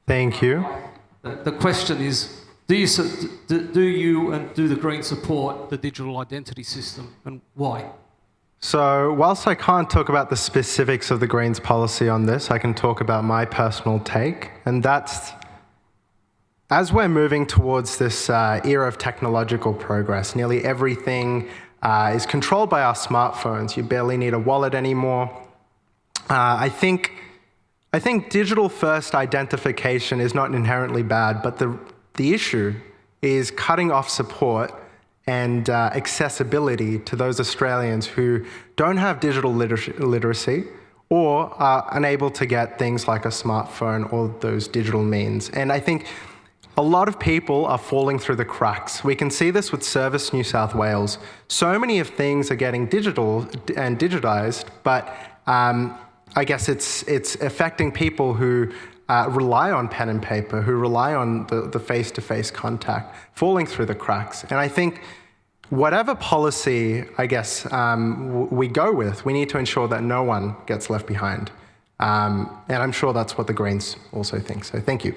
thank you. The question is, Do you and do the Greens support the digital identity system, and why? So whilst I can't talk about the specifics of the Greens policy on this, I can talk about my personal take, and that's, as we're moving towards this era of technological progress, nearly everything is controlled by our smartphones. You barely need a wallet anymore. I think digital-first identification is not inherently bad, but the issue is cutting off support and accessibility to those Australians who don't have digital literacy or are unable to get things like a smartphone or those digital means. And I think a lot of people are falling through the cracks. We can see this with Service New South Wales. So many of things are getting digital and digitized, but I guess it's affecting people who rely on pen and paper, who rely on the face-to-face contact, falling through the cracks. And I think whatever policy, I guess, we go with, we need to ensure that no one gets left behind. And I'm sure that's what the Greens also think. So thank you.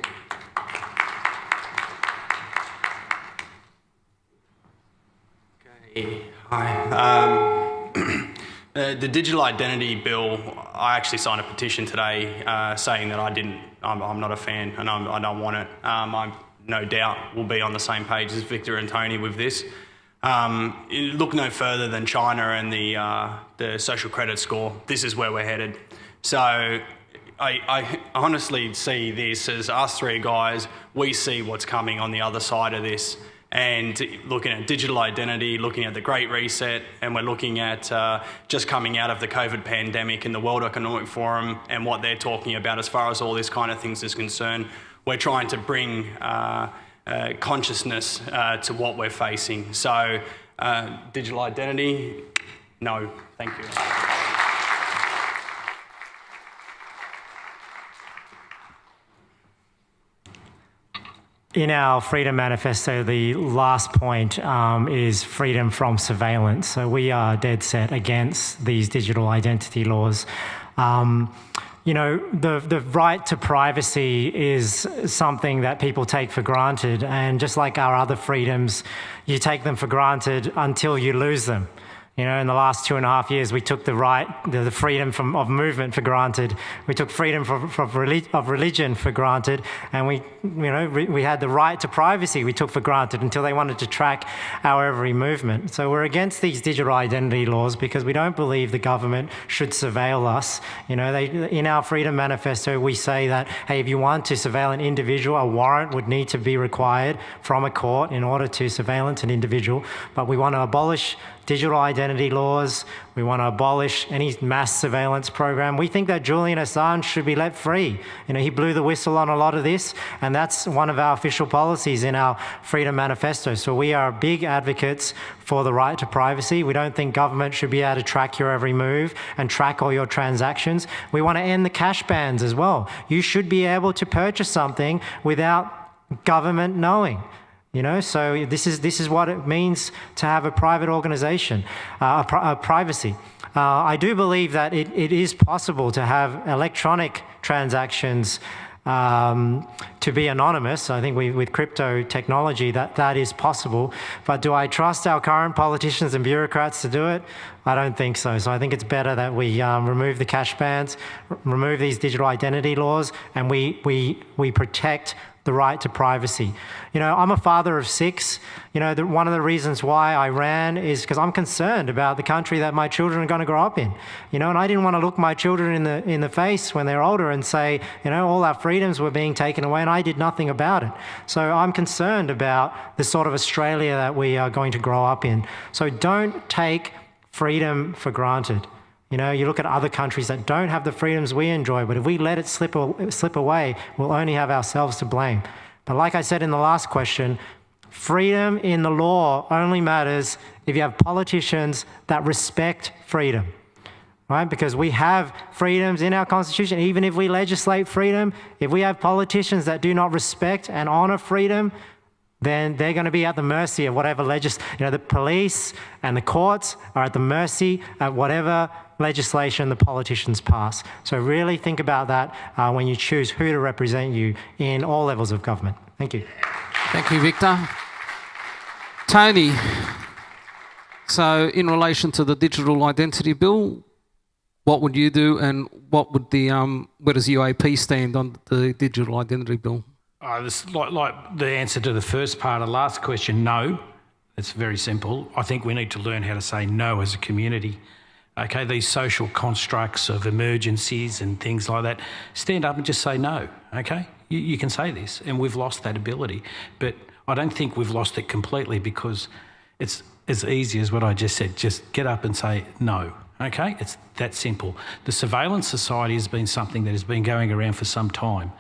Okay. Hi. The digital identity bill, I actually signed a petition today saying that I'm not a fan and I don't want it. I no doubt will be on the same page as Victor and Tony with this. Look no further than China and the social credit score. This is where we're headed. So I honestly see this as us three guys, we see what's coming on the other side of this. And looking at digital identity, looking at the Great Reset, and we're looking at just coming out of the COVID pandemic and the World Economic Forum and what they're talking about as far as all this kind of things is concerned. We're trying to bring consciousness to what we're facing. So digital identity, no, thank you. In our Freedom Manifesto, the last point is freedom from surveillance. So we are dead set against these digital identity laws. You know, the right to privacy is something that people take for granted, and just like our other freedoms, you take them for granted until you lose them. You know, in the last 2.5 years, we took the freedom of movement for granted. We took freedom of religion for granted, and we had the right to privacy we took for granted until they wanted to track our every movement. So we're against these digital identity laws because we don't believe the government should surveil us. You know, in our Freedom Manifesto, we say that, hey, if you want to surveil an individual, a warrant would need to be required from a court in order to surveillance an individual. But we want to abolish digital identity laws. We want to abolish any mass surveillance program. We think that Julian Assange should be let free. You know, he blew the whistle on a lot of this, and that's one of our official policies in our Freedom Manifesto. So we are big advocates for the right to privacy. We don't think government should be able to track your every move and track all your transactions. We want to end the cash bans as well. You should be able to purchase something without government knowing. You know, so this is what it means to have a private organisation, privacy. I do believe that it is possible to have electronic transactions to be anonymous. I think with crypto technology that is possible. But do I trust our current politicians and bureaucrats to do it? I don't think so. So I think it's better that we remove the cash bans, remove these digital identity laws, and we protect the right to privacy. You know, I'm a father of 6. You know, one of the reasons why I ran is because I'm concerned about the country that my children are going to grow up in. You know, and I didn't want to look my children in the face when they're older and say, you know, all our freedoms were being taken away and I did nothing about it. So I'm concerned about the sort of Australia that we are going to grow up in. So don't take freedom for granted. You know, you look at other countries that don't have the freedoms we enjoy, but if we let it slip away, we'll only have ourselves to blame. But like I said in the last question, freedom in the law only matters if you have politicians that respect freedom, right? Because we have freedoms in our Constitution. Even if we legislate freedom, if we have politicians that do not respect and honour freedom, then they're going to be at the mercy of whatever the police and the courts are at the mercy of whatever legislation the politicians pass. So really think about that when you choose who to represent you in all levels of government. Thank you. Thank you, Victor. Tony, so in relation to the Digital Identity Bill, what would you do, and what would the where does UAP stand on the Digital Identity Bill? Like the answer to the first part of the last question, no. It's very simple. I think we need to learn how to say no as a community. Okay, these social constructs of emergencies and things like that, stand up and just say no, okay? You can say this, and we've lost that ability. But I don't think we've lost it completely, because it's as easy as what I just said. Just get up and say no, okay? It's that simple. The surveillance society has been something that has been going around for some time.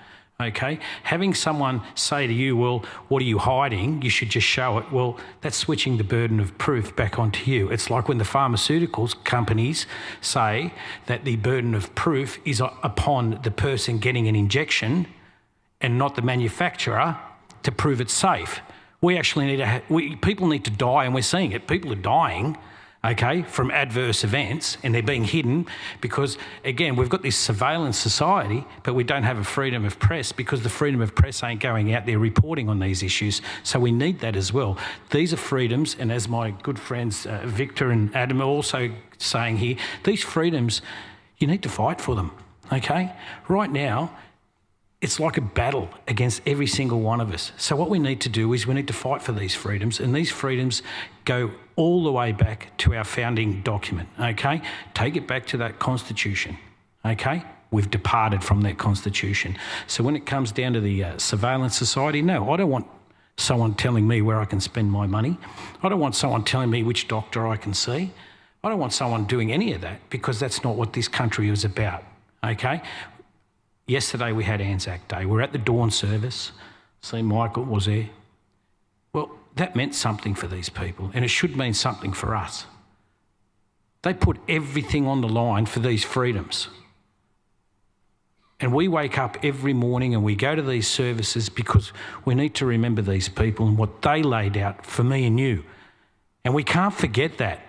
Okay, having someone say to you, well, what are you hiding? You should just show it. Well, that's switching the burden of proof back onto you. It's like when the pharmaceuticals companies say that the burden of proof is upon the person getting an injection and not the manufacturer to prove it's safe. We actually need to, people need to die, and we're seeing it. People are dying, okay, from adverse events, and they're being hidden because, again, we've got this surveillance society, but we don't have a freedom of press because the freedom of press ain't going out there reporting on these issues. So we need that as well. These are freedoms, and as my good friends Victor and Adam are also saying here, these freedoms, you need to fight for them, okay? Right now, it's like a battle against every single one of us. So what we need to do is we need to fight for these freedoms, and these freedoms go all the way back to our founding document, okay? Take it back to that constitution, okay? We've departed from that constitution. So when it comes down to the surveillance society, no, I don't want someone telling me where I can spend my money. I don't want someone telling me which doctor I can see. I don't want someone doing any of that, because that's not what this country is about, okay? Yesterday we had Anzac Day. We're at the dawn service. See, Michael was there. Well, that meant something for these people, and it should mean something for us. They put everything on the line for these freedoms. And we wake up every morning and we go to these services because we need to remember these people and what they laid out for me and you. And we can't forget that.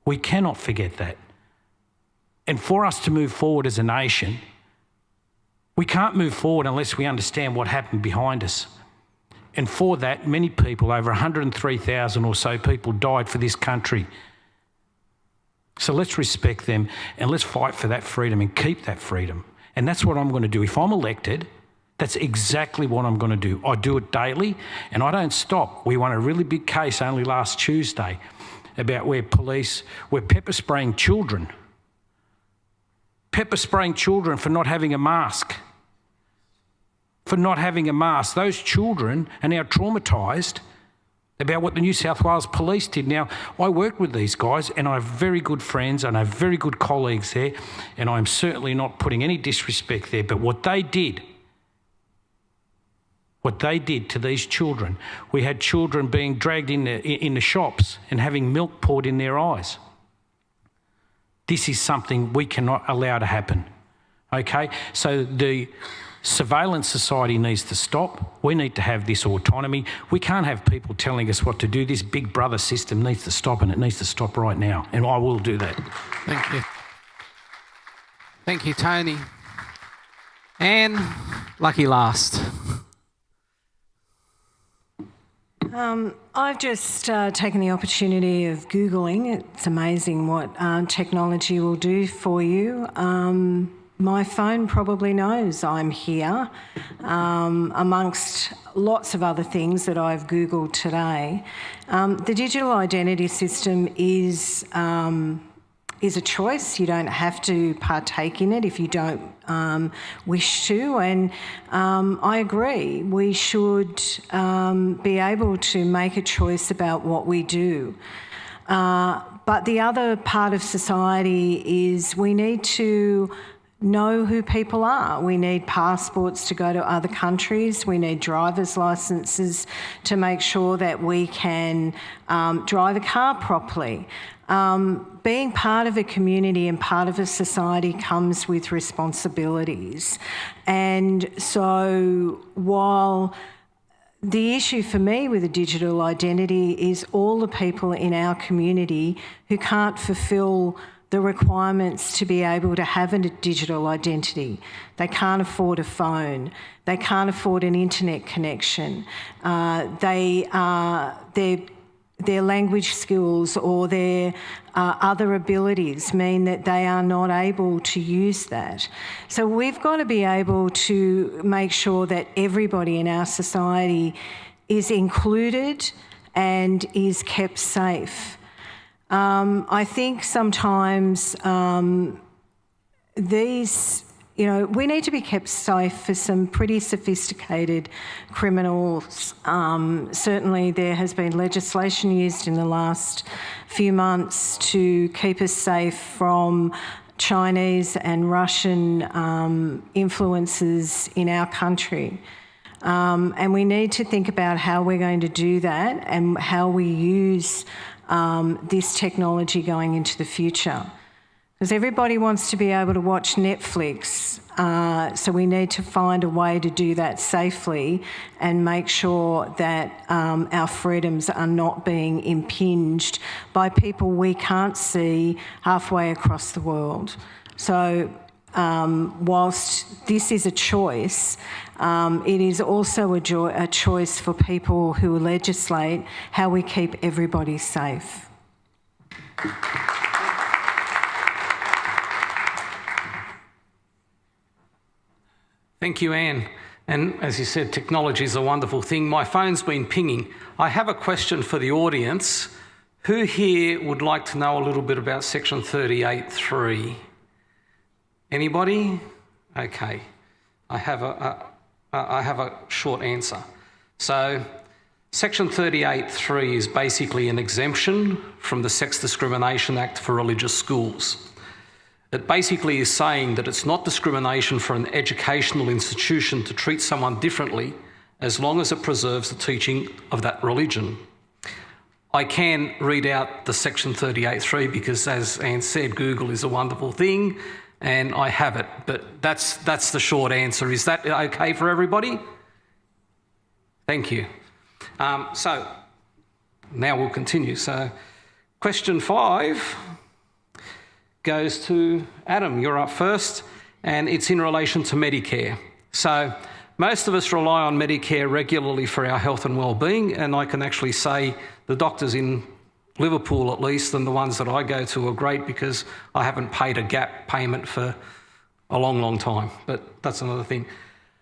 We cannot forget that. And for us to move forward as a nation, we can't move forward unless we understand what happened behind us. And for that, many people, over 103,000 or so people, died for this country. So let's respect them and let's fight for that freedom and keep that freedom. And that's what I'm going to do. If I'm elected, that's exactly what I'm going to do. I do it daily and I don't stop. We won a really big case only last Tuesday about where police were pepper spraying children for not having a mask. For not having a mask. Those children are now traumatised about what the New South Wales Police did. Now, I worked with these guys and I have very good friends and I have very good colleagues there, and I'm certainly not putting any disrespect there, but what they did to these children, we had children being dragged in the shops and having milk poured in their eyes. This is something we cannot allow to happen, okay? So the surveillance society needs to stop. We need to have this autonomy. We can't have people telling us what to do. This big brother system needs to stop, and it needs to stop right now, and I will do that. Thank you. Thank you, Tony. And lucky last. I've just taken the opportunity of Googling. It's amazing what technology will do for you. My phone probably knows I'm here, amongst lots of other things that I've Googled today. The digital identity system is a choice. You don't have to partake in it if you don't wish to. And I agree, we should be able to make a choice about what we do. But the other part of society is we need to know who people are. We need passports to go to other countries. We need driver's licences to make sure that we can drive a car properly. Being part of a community and part of a society comes with responsibilities. And so while the issue for me with a digital identity is all the people in our community who can't fulfil the requirements to be able to have a digital identity. They can't afford a phone. They can't afford an internet connection. Their language skills or their other abilities mean that they are not able to use that. So we've got to be able to make sure that everybody in our society is included and is kept safe. I think sometimes we need to be kept safe for some pretty sophisticated criminals. Certainly there has been legislation used in the last few months to keep us safe from Chinese and Russian influences in our country. And we need to think about how we're going to do that and how we use this technology going into the future. Because everybody wants to be able to watch Netflix, so we need to find a way to do that safely and make sure that our freedoms are not being impinged by people we can't see halfway across the world. So whilst this is a choice, it is also a choice for people who legislate how we keep everybody safe. Thank you, Anne. And as you said, technology is a wonderful thing. My phone's been pinging. I have a question for the audience. Who here would like to know a little bit about Section 38.3? Anybody? Okay. I have a short answer. So Section 38.3 is basically an exemption from the Sex Discrimination Act for religious schools. It basically is saying that it's not discrimination for an educational institution to treat someone differently as long as it preserves the teaching of that religion. I can read out the Section 38.3 because, as Anne said, Google is a wonderful thing and I have it, but that's the short answer. Is that okay for everybody? Thank you. So now we'll continue. So question 5 goes to Adam. You're up first, and it's in relation to Medicare. So most of us rely on Medicare regularly for our health and well-being, and I can actually say the doctors in Liverpool, at least, and the ones that I go to are great because I haven't paid a gap payment for a long, long time, but that's another thing.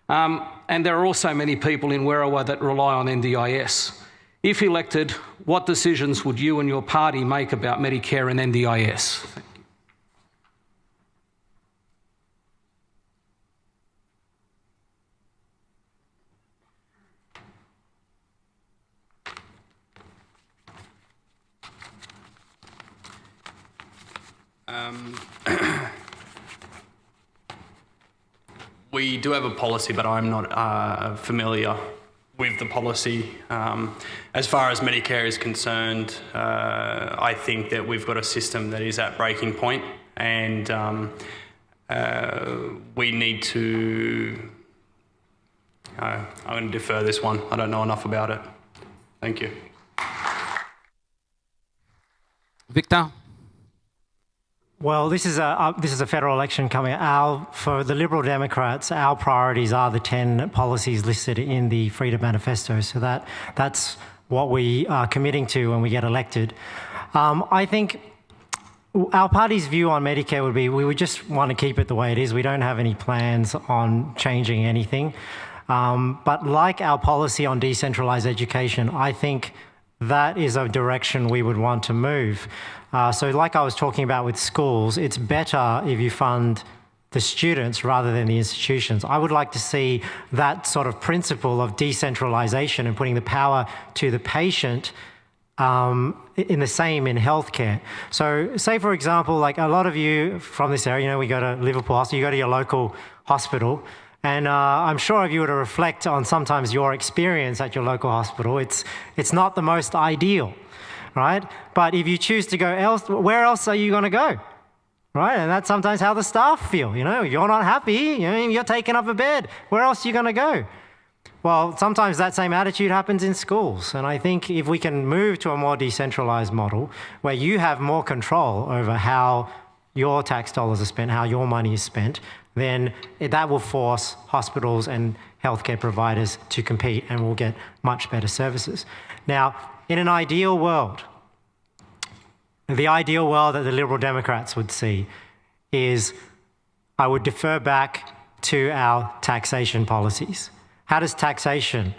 And there are also many people in Werriwa that rely on NDIS. If elected, what decisions would you and your party make about Medicare and NDIS? We do have a policy, but I'm not familiar with the policy. As far as Medicare is concerned, I think that we've got a system that is at breaking point, and we need to... I'm going to defer this one. I don't know enough about it. Thank you. Victor? Well, this is a federal election coming. For the Liberal Democrats, our priorities are the 10 policies listed in the Freedom Manifesto. So that's what we are committing to when we get elected. I think our party's view on Medicare would be we would just want to keep it the way it is. We don't have any plans on changing anything. But like our policy on decentralised education, I think that is a direction we would want to move. So like I was talking about with schools, it's better if you fund the students rather than the institutions. I would like to see that sort of principle of decentralisation and putting the power to the patient in the same in healthcare. So say, for example, like a lot of you from this area, we go to Liverpool Hospital, you go to your local hospital, and I'm sure if you were to reflect on sometimes your experience at your local hospital, it's not the most ideal, right? But if you choose to go where else are you going to go, right? And that's sometimes how the staff feel, you're not happy, you're taking up a bed. Where else are you going to go? Well, sometimes that same attitude happens in schools. And I think if we can move to a more decentralised model where you have more control over how your tax dollars are spent, how your money is spent, then that will force hospitals and healthcare providers to compete, and we'll get much better services. Now, in an ideal world, the ideal world that the Liberal Democrats would see is I would defer back to our taxation policies. How does taxation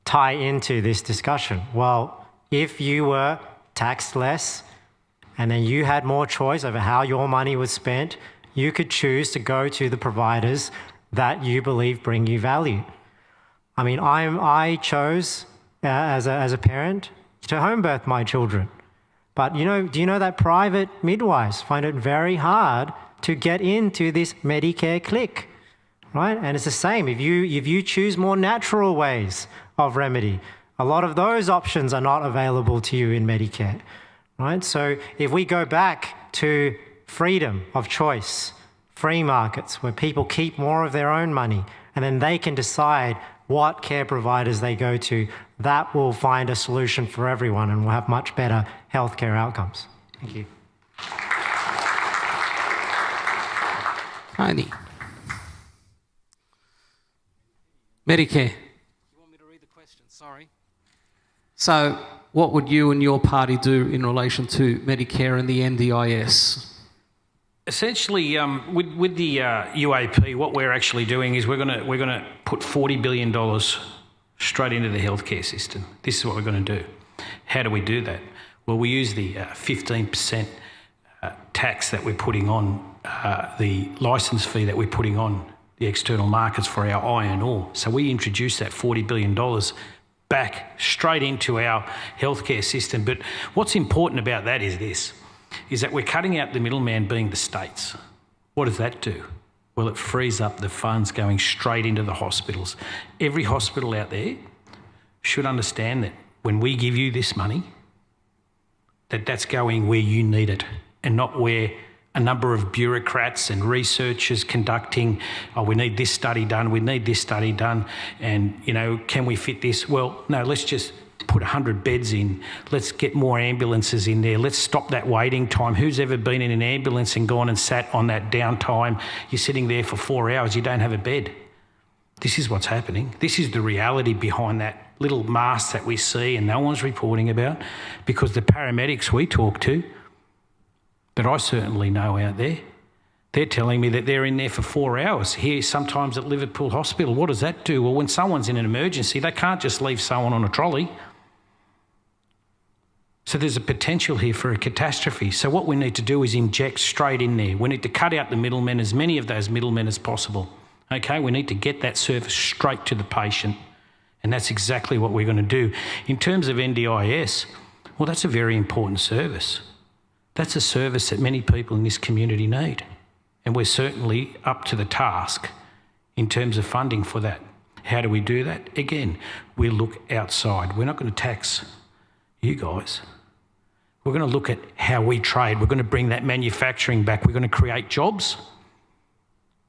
tie into this discussion? Well, if you were taxed less and then you had more choice over how your money was spent, you could choose to go to the providers that you believe bring you value. I mean, I chose as a parent to home birth my children. But do you know that private midwives find it very hard to get into this Medicare clique, right? And it's the same. If you choose more natural ways of remedy, a lot of those options are not available to you in Medicare, right? So if we go back to freedom of choice, free markets where people keep more of their own money and then they can decide what care providers they go to, that will find a solution for everyone and we'll have much better healthcare outcomes. Thank you. Tony. Medicare. You want me to read the question? Sorry. So, what would you and your party do in relation to Medicare and the NDIS? Essentially, with the UAP, what we're actually doing is we're going to put $40 billion straight into the healthcare system. This is what we're going to do. How do we do that? Well, we use the 15% tax that we're putting on, the licence fee that we're putting on the external markets for our iron ore. So we introduce that $40 billion back straight into our healthcare system. But what's important about that is this, is that we're cutting out the middleman being the states. What does that do? Well, it frees up the funds going straight into the hospitals. Every hospital out there should understand that when we give you this money, that's going where you need it and not where a number of bureaucrats and researchers conducting, oh, we need this study done, we need this study done, and, can we fit this? Well, no, let's just put 100 beds in. Let's get more ambulances in there. Let's stop that waiting time. Who's ever been in an ambulance and gone and sat on that downtime? You're sitting there for 4 hours, you don't have a bed. This is what's happening. This is the reality behind that little mask that we see and no one's reporting about, because the paramedics we talk to, that I certainly know out there, they're telling me that they're in there for 4 hours. Here, sometimes at Liverpool Hospital. What does that do? Well, when someone's in an emergency, they can't just leave someone on a trolley. So there's a potential here for a catastrophe. So what we need to do is inject straight in there. We need to cut out the middlemen, as many of those middlemen as possible. Okay, we need to get that service straight to the patient. And that's exactly what we're going to do. In terms of NDIS, well, that's a very important service. That's a service that many people in this community need. And we're certainly up to the task in terms of funding for that. How do we do that? Again, we look outside. We're not going to tax you guys. We're going to look at how we trade. We're going to bring that manufacturing back. We're going to create jobs.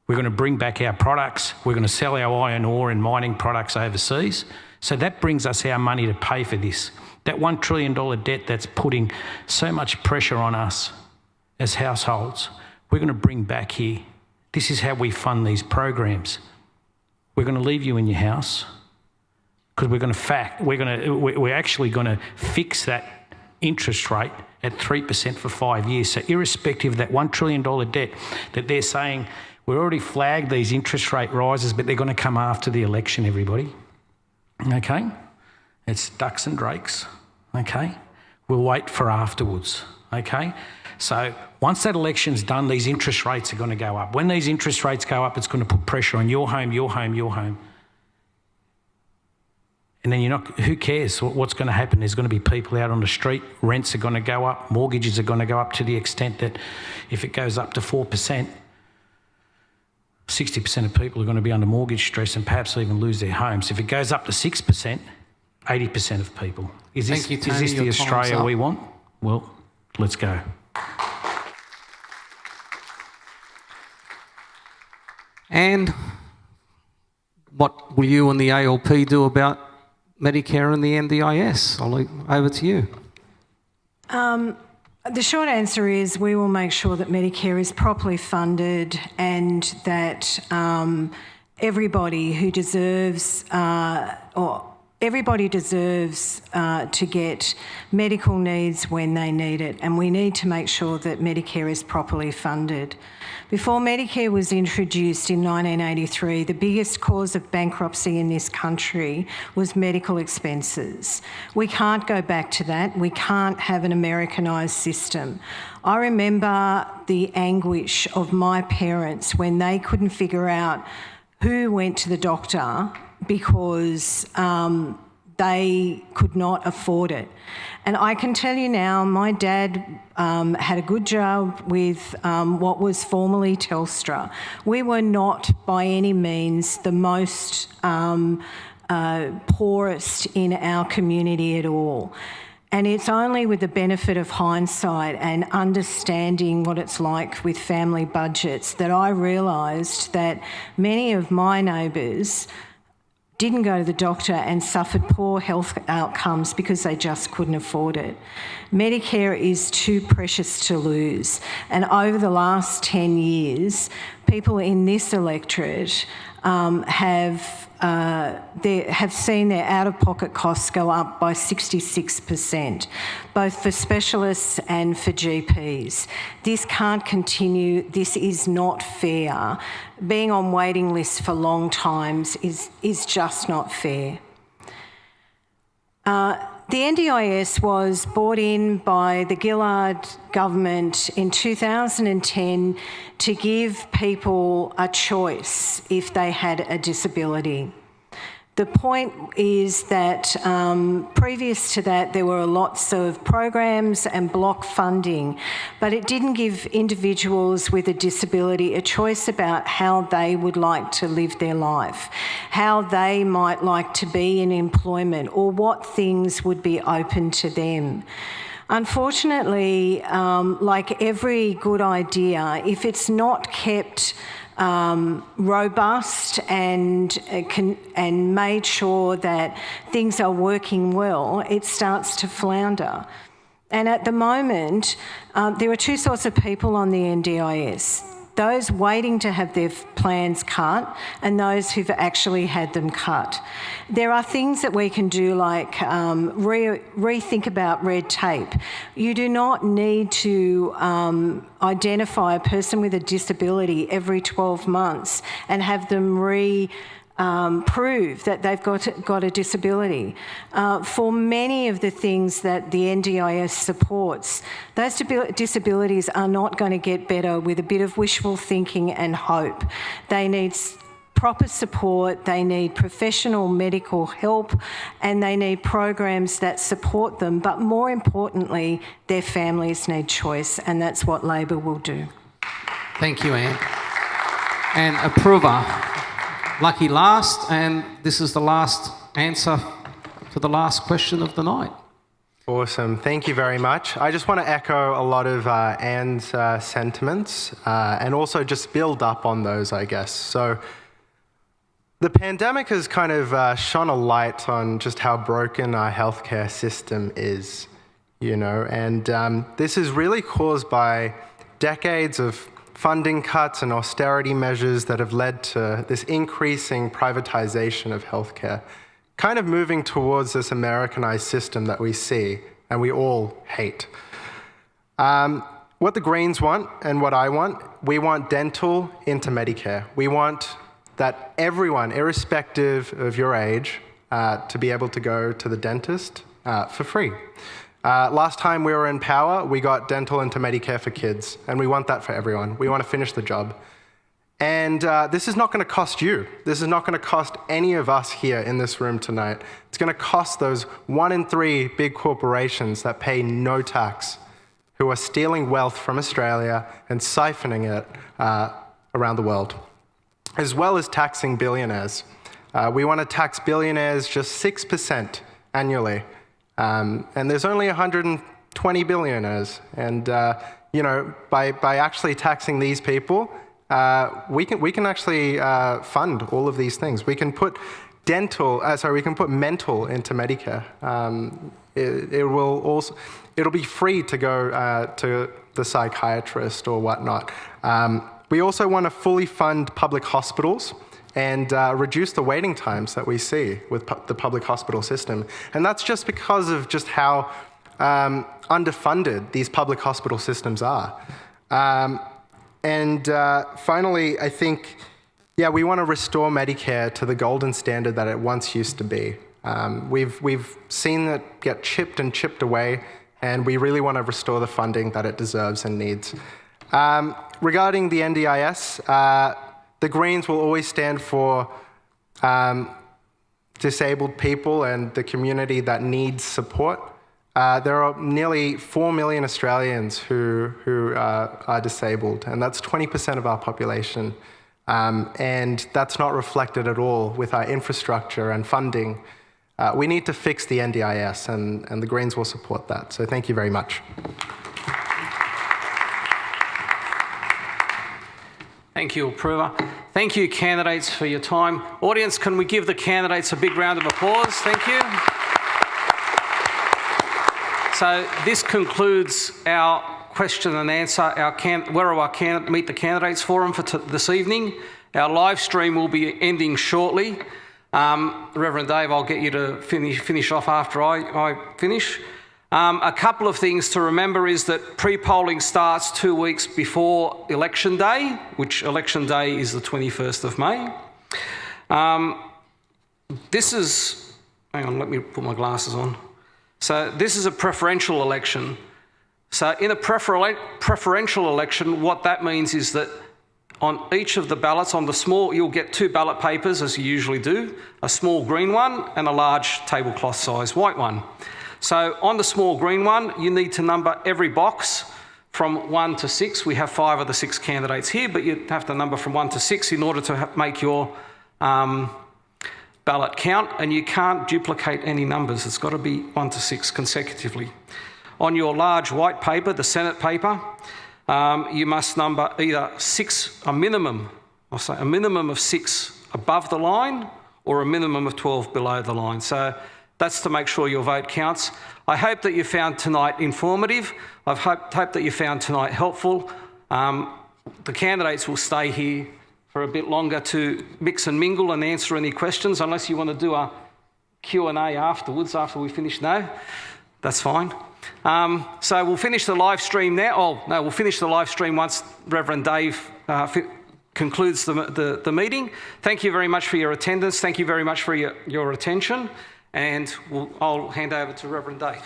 We're going to bring back our products. We're going to sell our iron ore and mining products overseas. So that brings us our money to pay for this. That $1 trillion debt that's putting so much pressure on us as households, we're going to bring back here. This is how we fund these programs. We're going to leave you in your house because we're actually going to fix that interest rate at 3% for 5 years. So irrespective of that $1 trillion debt that they're saying, we've already flagged these interest rate rises, but they're going to come after the election, everybody. Okay? It's ducks and drakes. Okay? We'll wait for afterwards. Okay? So once that election's done, these interest rates are going to go up. When these interest rates go up, it's going to put pressure on your home, your home, your home. And then who cares what's going to happen? There's going to be people out on the street, rents are going to go up, mortgages are going to go up to the extent that if it goes up to 4%, 60% of people are going to be under mortgage stress and perhaps even lose their homes. If it goes up to 6%, 80% of people. Is this the Australia we want? Well, let's go. And what will you and the ALP do about Medicare and the NDIS? I'll leave over to you. The short answer is we will make sure that Medicare is properly funded and that everybody who deserves everybody deserves to get medical needs when they need it, and we need to make sure that Medicare is properly funded. Before Medicare was introduced in 1983, the biggest cause of bankruptcy in this country was medical expenses. We can't go back to that. We can't have an Americanised system. I remember the anguish of my parents when they couldn't figure out who went to the doctor because they could not afford it. And I can tell you now, my dad had a good job with what was formerly Telstra. We were not by any means the most poorest in our community at all. And it's only with the benefit of hindsight and understanding what it's like with family budgets that I realised that many of my neighbours didn't go to the doctor and suffered poor health outcomes because they just couldn't afford it. Medicare is too precious to lose. And over the last 10 years, people in this electorate have seen their out-of-pocket costs go up by 66%, both for specialists and for GPs. This can't continue. This is not fair. Being on waiting lists for long times is just not fair. The NDIS was brought in by the Gillard government in 2010 to give people a choice if they had a disability. The point is that previous to that there were lots of programs and block funding, but it didn't give individuals with a disability a choice about how they would like to live their life, how they might like to be in employment, or what things would be open to them. Unfortunately, like every good idea, if it's not kept robust and made sure that things are working well, it starts to flounder. And at the moment, there are two sorts of people on the NDIS. Those waiting to have their plans cut and those who've actually had them cut. There are things that we can do like rethink about red tape. You do not need to identify a person with a disability every 12 months and have them prove that they've got a disability. For many of the things that the NDIS supports, those disabilities are not going to get better with a bit of wishful thinking and hope. They need proper support, they need professional medical help, and they need programs that support them, but more importantly, their families need choice, and that's what Labor will do. Thank you, Anne. And approver. Lucky last, and this is the last answer to the last question of the night. Awesome, thank you very much. I just want to echo a lot of Anne's sentiments and also just build up on those, I guess. So the pandemic has kind of shone a light on just how broken our healthcare system is, you know, and this is really caused by decades of funding cuts and austerity measures that have led to this increasing privatization of healthcare, kind of moving towards this Americanized system that we see and we all hate. What the Greens want and what I want, we want dental into Medicare. We want that everyone, irrespective of your age, to be able to go to the dentist for free. Last time we were in power, we got dental into Medicare for kids, and we want that for everyone. We want to finish the job. And this is not going to cost you. This is not going to cost any of us here in this room tonight. It's going to cost those 1 in 3 big corporations that pay no tax, who are stealing wealth from Australia and siphoning it around the world, as well as taxing billionaires. We want to tax billionaires just 6% annually. And there's only 120 billionaires. And, you know, by actually taxing these people, we can actually fund all of these things. We can put mental into Medicare. It'll be free to go to the psychiatrist or whatnot. We also want to fully fund public hospitals and reduce the waiting times that we see with the public hospital system. And that's just because of just how underfunded these public hospital systems are. Finally, I think, we want to restore Medicare to the golden standard that it once used to be. We've seen it get chipped and chipped away, and we really want to restore the funding that it deserves and needs. Regarding the NDIS, the Greens will always stand for disabled people and the community that needs support. There are nearly 4 million Australians who are disabled, and that's 20% of our population. And that's not reflected at all with our infrastructure and funding. We need to fix the NDIS, and the Greens will support that. So thank you very much. Thank you, Approver. Thank you, candidates, for your time. Audience, can we give the candidates a big round of applause? Thank you. So this concludes our question and answer, our Werriwa Meet the Candidates Forum for this evening. Our live stream will be ending shortly. Reverend Dave, I'll get you to finish off after I finish. A couple of things to remember is that pre-polling starts 2 weeks before election day, which election day is the 21st of May. This is, hang on, let me put my glasses on. So this is a preferential election. So in a preferential election, what that means is that on each of the ballots, on the small, you'll get 2 ballot papers, as you usually do, a small green one and a large tablecloth size white one. So on the small green one, you need to number every box from 1 to 6. We have 5 of the 6 candidates here, but you have to number from 1 to 6 in order to make your ballot count, and you can't duplicate any numbers. It's got to be 1 to 6 consecutively. On your large white paper, the Senate paper, you must number either 6, a minimum of 6 above the line, or a minimum of 12 below the line. So that's to make sure your vote counts. I hope that you found tonight informative. I've hoped that you found tonight helpful. The candidates will stay here for a bit longer to mix and mingle and answer any questions, unless you want to do a Q&A afterwards, after we finish. No, that's fine. So we'll finish the live stream now. Oh, no, we'll finish the live stream once Reverend Dave concludes the meeting. Thank you very much for your attendance. Thank you very much for your attention. And I'll hand over to Reverend Dave.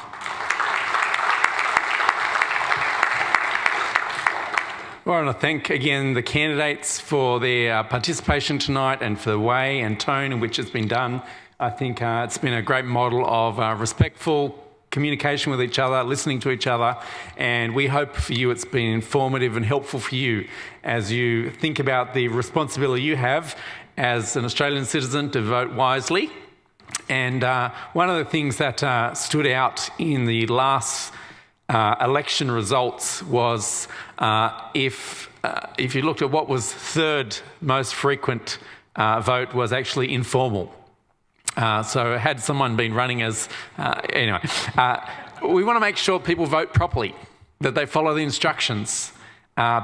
Well, I want to thank again the candidates for their participation tonight and for the way and tone in which it's been done. I think it's been a great model of respectful communication with each other, listening to each other, and we hope for you it's been informative and helpful for you as you think about the responsibility you have as an Australian citizen to vote wisely. And one of the things that stood out in the last election results was if you looked at what was third most frequent vote was actually informal. So had someone been running as... anyway, we want to make sure people vote properly, that they follow the instructions,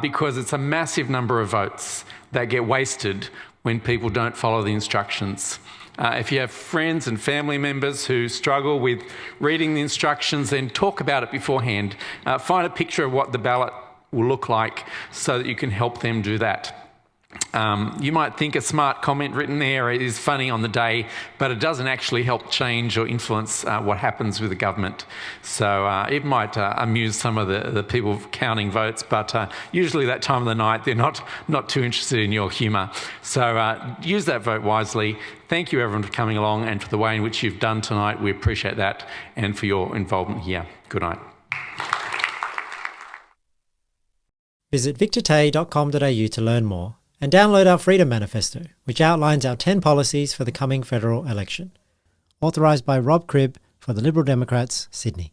because it's a massive number of votes that get wasted when people don't follow the instructions. If you have friends and family members who struggle with reading the instructions, then talk about it beforehand. Find a picture of what the ballot will look like so that you can help them do that. You might think a smart comment written there is funny on the day, but it doesn't actually help change or influence what happens with the government. So it might amuse some of the people counting votes, but usually that time of the night they're not too interested in your humour. So use that vote wisely. Thank you everyone for coming along and for the way in which you've done tonight. We appreciate that, and for your involvement here. Good night. Visit victortay.com.au to learn more, and download our Freedom Manifesto, which outlines our 10 policies for the coming federal election. Authorised by Cribb for the Liberal Democrats, Sydney.